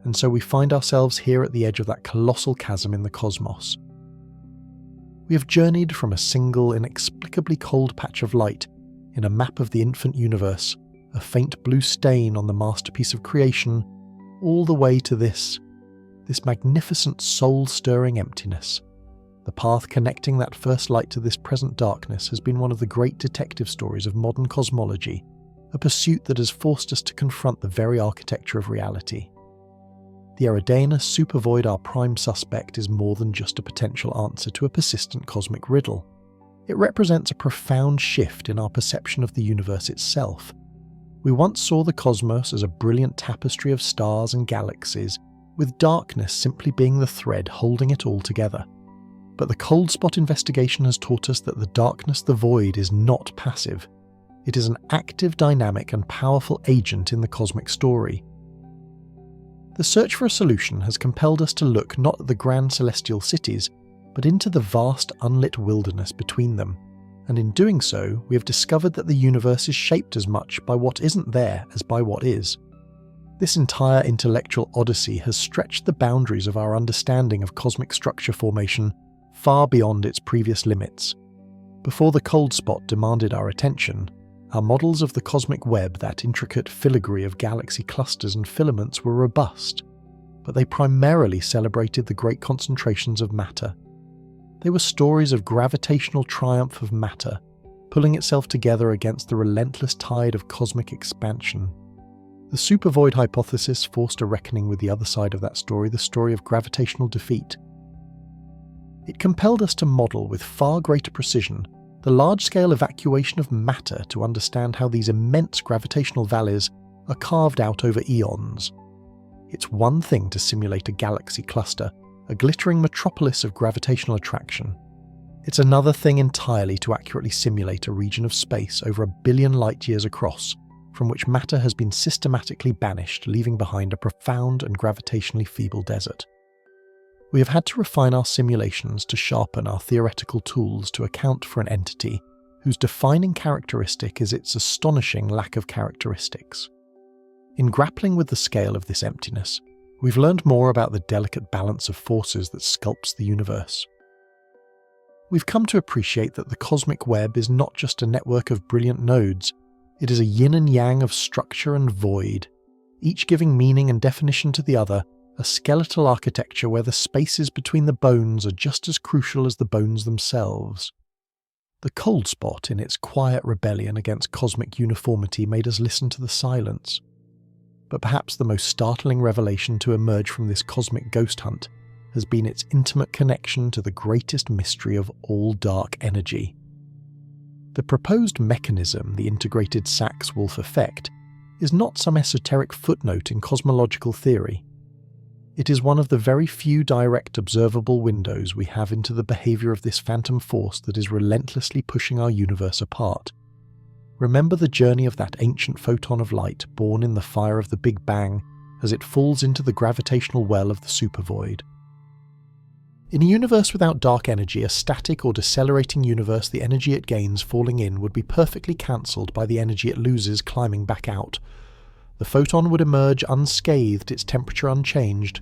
And so we find ourselves here at the edge of that colossal chasm in the cosmos. We have journeyed from a single, inexplicably cold patch of light in a map of the infant universe, a faint blue stain on the masterpiece of creation, all the way to this magnificent soul-stirring emptiness. The path connecting that first light to this present darkness has been one of the great detective stories of modern cosmology, a pursuit that has forced us to confront the very architecture of reality. The Eridanus Supervoid, our prime suspect, is more than just a potential answer to a persistent cosmic riddle. It represents a profound shift in our perception of the universe itself. We once saw the cosmos as a brilliant tapestry of stars and galaxies, with darkness simply being the thread holding it all together. But the cold spot investigation has taught us that the darkness, the void, is not passive. It is an active, dynamic, and powerful agent in the cosmic story. The search for a solution has compelled us to look not at the grand celestial cities, but into the vast, unlit wilderness between them. And in doing so, we have discovered that the universe is shaped as much by what isn't there as by what is. This entire intellectual odyssey has stretched the boundaries of our understanding of cosmic structure formation far beyond its previous limits. Before the cold spot demanded our attention, our models of the cosmic web, that intricate filigree of galaxy clusters and filaments, were robust, but they primarily celebrated the great concentrations of matter. They were stories of gravitational triumph of matter, pulling itself together against the relentless tide of cosmic expansion. The supervoid hypothesis forced a reckoning with the other side of that story, the story of gravitational defeat. It compelled us to model with far greater precision the large-scale evacuation of matter to understand how these immense gravitational valleys are carved out over eons. It's one thing to simulate a galaxy cluster, a glittering metropolis of gravitational attraction. It's another thing entirely to accurately simulate a region of space over 1 billion light-years across, from which matter has been systematically banished, leaving behind a profound and gravitationally feeble desert. We have had to refine our simulations to sharpen our theoretical tools to account for an entity whose defining characteristic is its astonishing lack of characteristics. In grappling with the scale of this emptiness, we've learned more about the delicate balance of forces that sculpts the universe. We've come to appreciate that the cosmic web is not just a network of brilliant nodes, it is a yin and yang of structure and void, each giving meaning and definition to the other, a skeletal architecture where the spaces between the bones are just as crucial as the bones themselves. The cold spot, in its quiet rebellion against cosmic uniformity, made us listen to the silence. But perhaps the most startling revelation to emerge from this cosmic ghost hunt has been its intimate connection to the greatest mystery of all dark energy. The proposed mechanism, the Integrated Sachs-Wolfe effect, is not some esoteric footnote in cosmological theory. It is one of the very few direct observable windows we have into the behaviour of this phantom force that is relentlessly pushing our universe apart. Remember the journey of that ancient photon of light born in the fire of the Big Bang as it falls into the gravitational well of the supervoid. In a universe without dark energy, a static or decelerating universe, the energy it gains falling in would be perfectly cancelled by the energy it loses climbing back out. The photon would emerge unscathed, its temperature unchanged,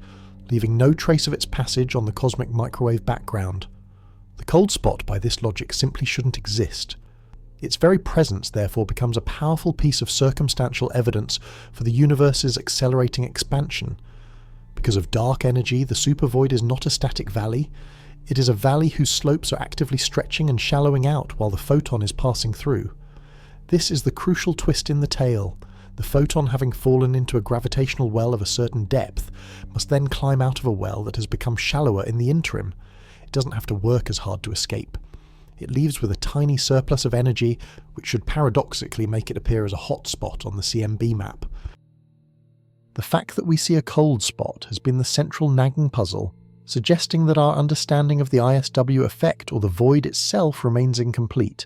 leaving no trace of its passage on the cosmic microwave background. The cold spot, by this logic, simply shouldn't exist. Its very presence, therefore, becomes a powerful piece of circumstantial evidence for the universe's accelerating expansion. Because of dark energy, the supervoid is not a static valley. It is a valley whose slopes are actively stretching and shallowing out while the photon is passing through. This is the crucial twist in the tale. The photon, having fallen into a gravitational well of a certain depth, must then climb out of a well that has become shallower in the interim. It doesn't have to work as hard to escape. It leaves with a tiny surplus of energy, which should paradoxically make it appear as a hot spot on the CMB map. The fact that we see a cold spot has been the central nagging puzzle suggesting that our understanding of the ISW effect or the void itself remains incomplete.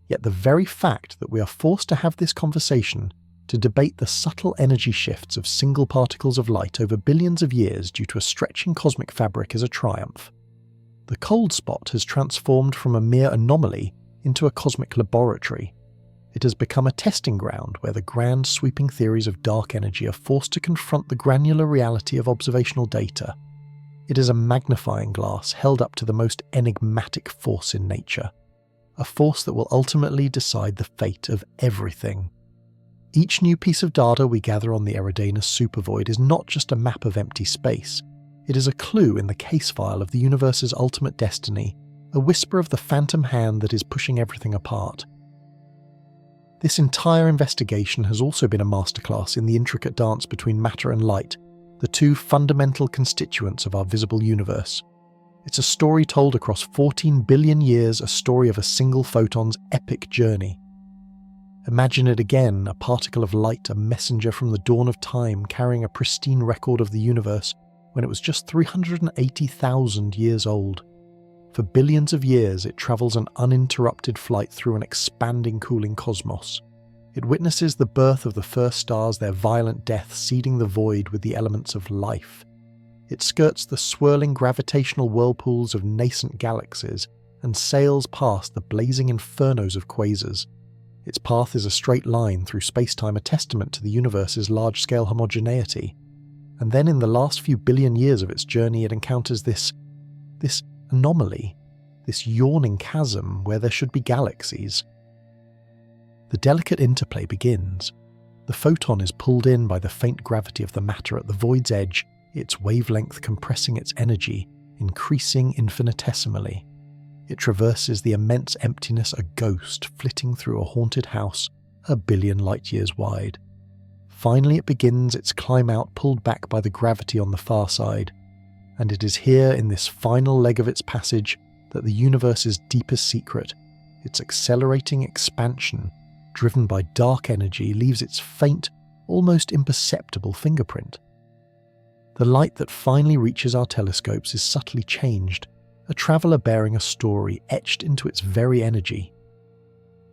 Yet the very fact that we are forced to have this conversation to debate the subtle energy shifts of single particles of light over billions of years due to a stretching cosmic fabric is a triumph. The cold spot has transformed from a mere anomaly into a cosmic laboratory. It has become a testing ground where the grand sweeping theories of dark energy are forced to confront the granular reality of observational data. It is a magnifying glass held up to the most enigmatic force in nature, a force that will ultimately decide the fate of everything. Each new piece of data we gather on the Eridanus supervoid is not just a map of empty space. It is a clue in the case file of the universe's ultimate destiny, a whisper of the phantom hand that is pushing everything apart. This entire investigation has also been a masterclass in the intricate dance between matter and light, the two fundamental constituents of our visible universe. It's a story told across 14 billion years, a story of a single photon's epic journey. Imagine it again, a particle of light, a messenger from the dawn of time carrying a pristine record of the universe when it was just 380,000 years old. For billions of years, it travels an uninterrupted flight through an expanding, cooling cosmos. It witnesses the birth of the first stars, their violent death seeding the void with the elements of life. It skirts the swirling gravitational whirlpools of nascent galaxies and sails past the blazing infernos of quasars. Its path is a straight line through space-time, a testament to the universe's large-scale homogeneity. And then in the last few billion years of its journey, it encounters this anomaly, this yawning chasm where there should be galaxies. The delicate interplay begins. The photon is pulled in by the faint gravity of the matter at the void's edge, its wavelength compressing its energy, increasing infinitesimally. It traverses the immense emptiness, a ghost flitting through a haunted house a billion light-years wide. Finally it begins its climb out, pulled back by the gravity on the far side. And it is here, in this final leg of its passage, that the universe's deepest secret, its accelerating expansion, driven by dark energy, leaves its faint, almost imperceptible fingerprint. The light that finally reaches our telescopes is subtly changed, a traveller bearing a story etched into its very energy.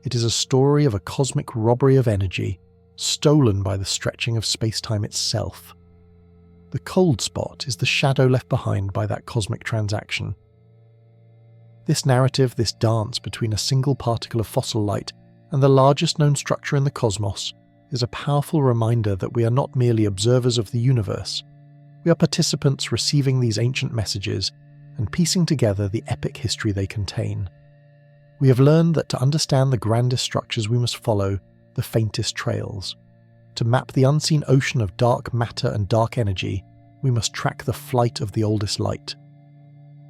It is a story of a cosmic robbery of energy, stolen by the stretching of space-time itself. The cold spot is the shadow left behind by that cosmic transaction. This narrative, this dance between a single particle of fossil light and the largest known structure in the cosmos, is a powerful reminder that we are not merely observers of the universe. We are participants receiving these ancient messages and piecing together the epic history they contain. We have learned that to understand the grandest structures we must follow the faintest trails. To map the unseen ocean of dark matter and dark energy, we must track the flight of the oldest light.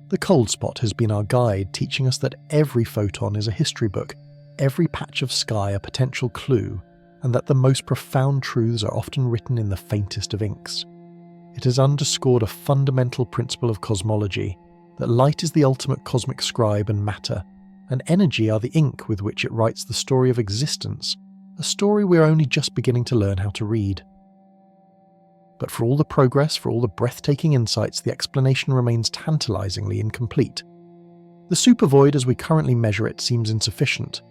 The cold spot has been our guide, teaching us that every photon is a history book, every patch of sky a potential clue, and that the most profound truths are often written in the faintest of inks. It has underscored a fundamental principle of cosmology, that light is the ultimate cosmic scribe and matter, and energy are the ink with which it writes the story of existence, a story we are only just beginning to learn how to read. But for all the progress, for all the breathtaking insights, the explanation remains tantalizingly incomplete. The supervoid as we currently measure it seems insufficient.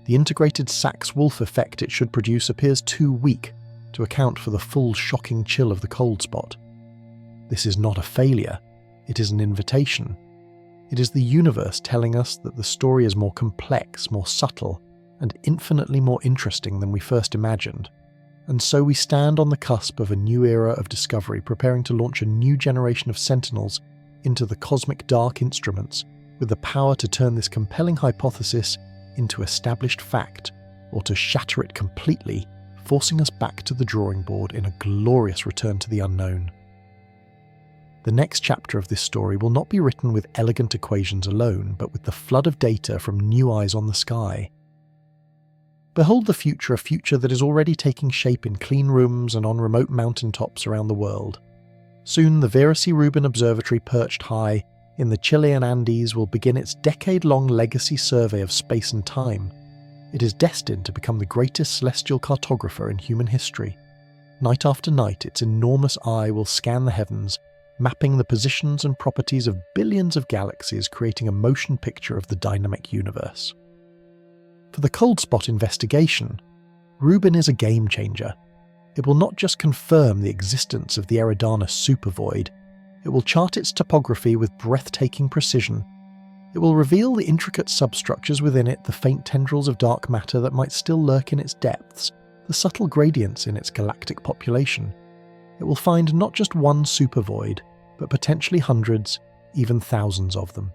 The integrated Sachs-Wolfe effect it should produce appears too weak to account for the full shocking chill of the cold spot. This is not a failure, it is an invitation. It is the universe telling us that the story is more complex, more subtle, and infinitely more interesting than we first imagined. And so we stand on the cusp of a new era of discovery, preparing to launch a new generation of sentinels into the cosmic dark instruments with the power to turn this compelling hypothesis into established fact, or to shatter it completely, forcing us back to the drawing board in a glorious return to the unknown. The next chapter of this story will not be written with elegant equations alone, but with the flood of data from new eyes on the sky. Behold the future, a future that is already taking shape in clean rooms and on remote mountaintops around the world. Soon the Vera C. Rubin Observatory, perched high in the Chilean Andes, will begin its decade-long legacy survey of space and time. It is destined to become the greatest celestial cartographer in human history. Night after night, its enormous eye will scan the heavens, mapping the positions and properties of billions of galaxies, creating a motion picture of the dynamic universe. For the cold spot investigation, Rubin is a game changer. It will not just confirm the existence of the Eridanus supervoid, it will chart its topography with breathtaking precision. It will reveal the intricate substructures within it, the faint tendrils of dark matter that might still lurk in its depths, the subtle gradients in its galactic population. It will find not just one supervoid, but potentially hundreds, even thousands of them.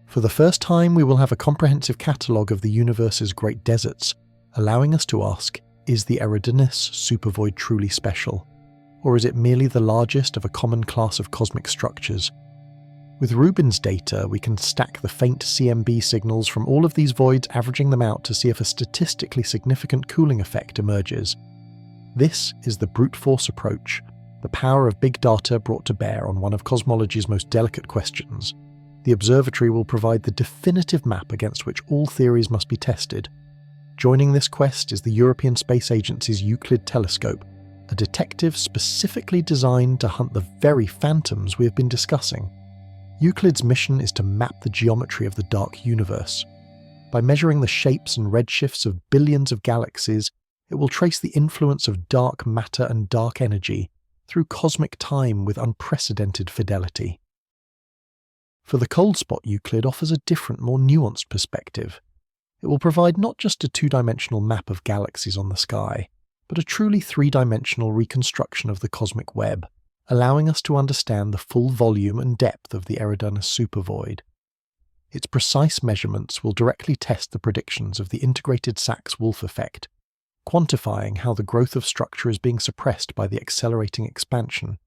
For the first time, we will have a comprehensive catalogue of the universe's great deserts, allowing us to ask, is the Eridanus supervoid truly special? Or is it merely the largest of a common class of cosmic structures? With Rubin's data, we can stack the faint CMB signals from all of these voids, averaging them out to see if a statistically significant cooling effect emerges. This is the brute force approach, the power of big data brought to bear on one of cosmology's most delicate questions. The observatory will provide the definitive map against which all theories must be tested. Joining this quest is the European Space Agency's Euclid telescope, a detective specifically designed to hunt the very phantoms we have been discussing. Euclid's mission is to map the geometry of the dark universe. By measuring the shapes and redshifts of billions of galaxies, it will trace the influence of dark matter and dark energy through cosmic time with unprecedented fidelity. For the cold spot, Euclid offers a different, more nuanced perspective. It will provide not just a two-dimensional map of galaxies on the sky, but a truly three-dimensional reconstruction of the cosmic web, allowing us to understand the full volume and depth of the Eridanus supervoid. Its precise measurements will directly test the predictions of the Integrated Sachs-Wolfe effect, quantifying how the growth of structure is being suppressed by the accelerating expansion.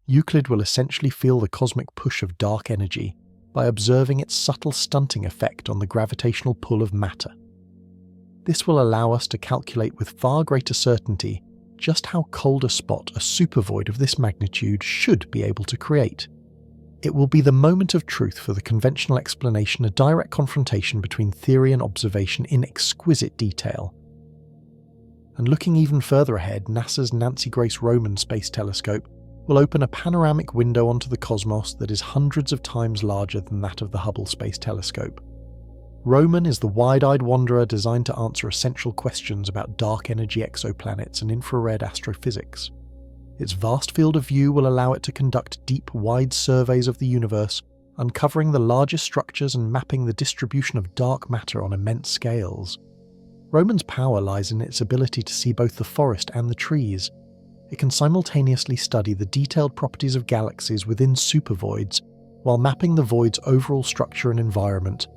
Euclid will essentially feel the cosmic push of dark energy by observing its subtle stunting effect on the gravitational pull of matter. This will allow us to calculate with far greater certainty just how cold a spot a supervoid of this magnitude should be able to create. It will be the moment of truth for the conventional explanation, a direct confrontation between theory and observation in exquisite detail. And looking even further ahead, NASA's Nancy Grace Roman Space Telescope will open a panoramic window onto the cosmos that is hundreds of times larger than that of the Hubble Space Telescope. Roman is the wide-eyed wanderer designed to answer essential questions about dark energy exoplanets and infrared astrophysics. Its vast field of view will allow it to conduct deep, wide surveys of the universe, uncovering the largest structures and mapping the distribution of dark matter on immense scales. Roman's power lies in its ability to see both the forest and the trees. It can simultaneously study the detailed properties of galaxies within supervoids while mapping the void's overall structure and environment.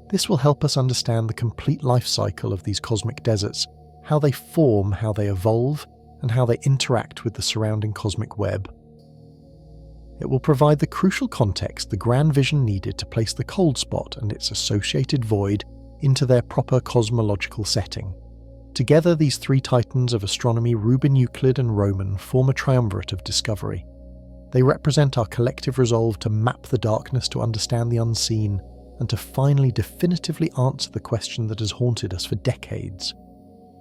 This will help us understand the complete life cycle of these cosmic deserts, how they form, how they evolve, and how they interact with the surrounding cosmic web. It will provide the crucial context, the grand vision needed to place the cold spot and its associated void into their proper cosmological setting. Together, these three titans of astronomy, Rubin, Euclid, and Roman, form a triumvirate of discovery. They represent our collective resolve to map the darkness to understand the unseen, and to finally definitively answer the question that has haunted us for decades.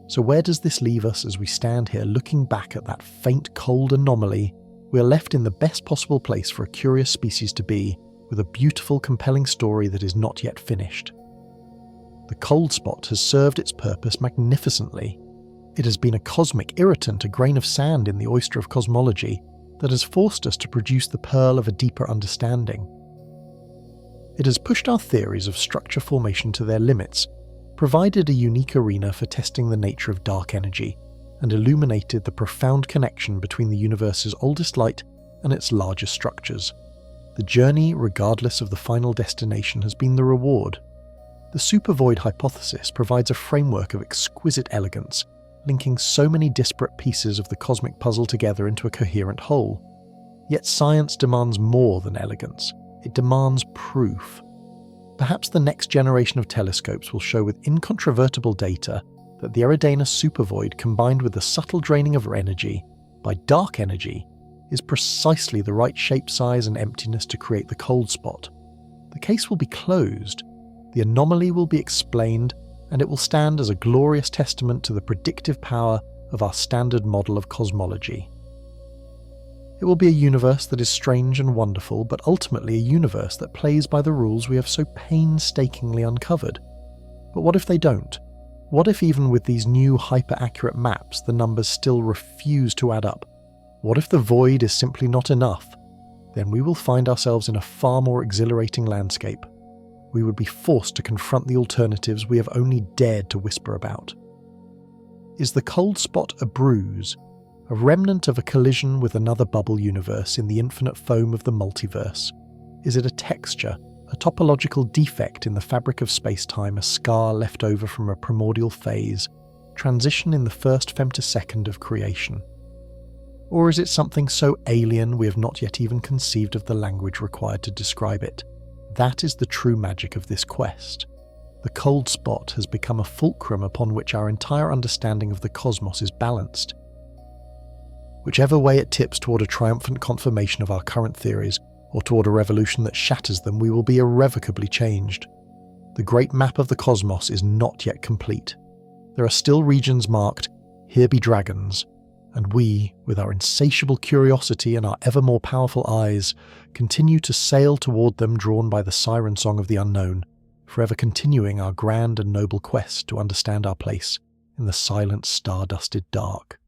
So where does this leave us as we stand here looking back at that faint cold anomaly? We are left in the best possible place for a curious species to be, with a beautiful, compelling story that is not yet finished. The cold spot has served its purpose magnificently. It has been a cosmic irritant, a grain of sand in the oyster of cosmology, that has forced us to produce the pearl of a deeper understanding. It has pushed our theories of structure formation to their limits, provided a unique arena for testing the nature of dark energy, and illuminated the profound connection between the universe's oldest light and its largest structures. The journey, regardless of the final destination, has been the reward. The supervoid hypothesis provides a framework of exquisite elegance, linking so many disparate pieces of the cosmic puzzle together into a coherent whole. Yet science demands more than elegance. It demands proof. Perhaps the next generation of telescopes will show with incontrovertible data that the Eridanus supervoid, combined with the subtle draining of energy by dark energy, is precisely the right shape, size, and emptiness to create the cold spot. The case will be closed, the anomaly will be explained, and it will stand as a glorious testament to the predictive power of our standard model of cosmology. It will be a universe that is strange and wonderful, but ultimately a universe that plays by the rules we have so painstakingly uncovered. But what if they don't? What if even with these new hyper-accurate maps the numbers still refuse to add up? What if the void is simply not enough? Then we will find ourselves in a far more exhilarating landscape. We would be forced to confront the alternatives we have only dared to whisper about. Is the cold spot a bruise? A remnant of a collision with another bubble universe in the infinite foam of the multiverse? Is it a texture, a topological defect in the fabric of space-time, a scar left over from a primordial phase, transition in the first femtosecond of creation? Or is it something so alien we have not yet even conceived of the language required to describe it? That is the true magic of this quest. The cold spot has become a fulcrum upon which our entire understanding of the cosmos is balanced. Whichever way it tips toward a triumphant confirmation of our current theories, or toward a revolution that shatters them, we will be irrevocably changed. The great map of the cosmos is not yet complete. There are still regions marked, "Here be dragons," and we, with our insatiable curiosity and our ever more powerful eyes, continue to sail toward them drawn by the siren song of the unknown, forever continuing our grand and noble quest to understand our place in the silent, star-dusted dark.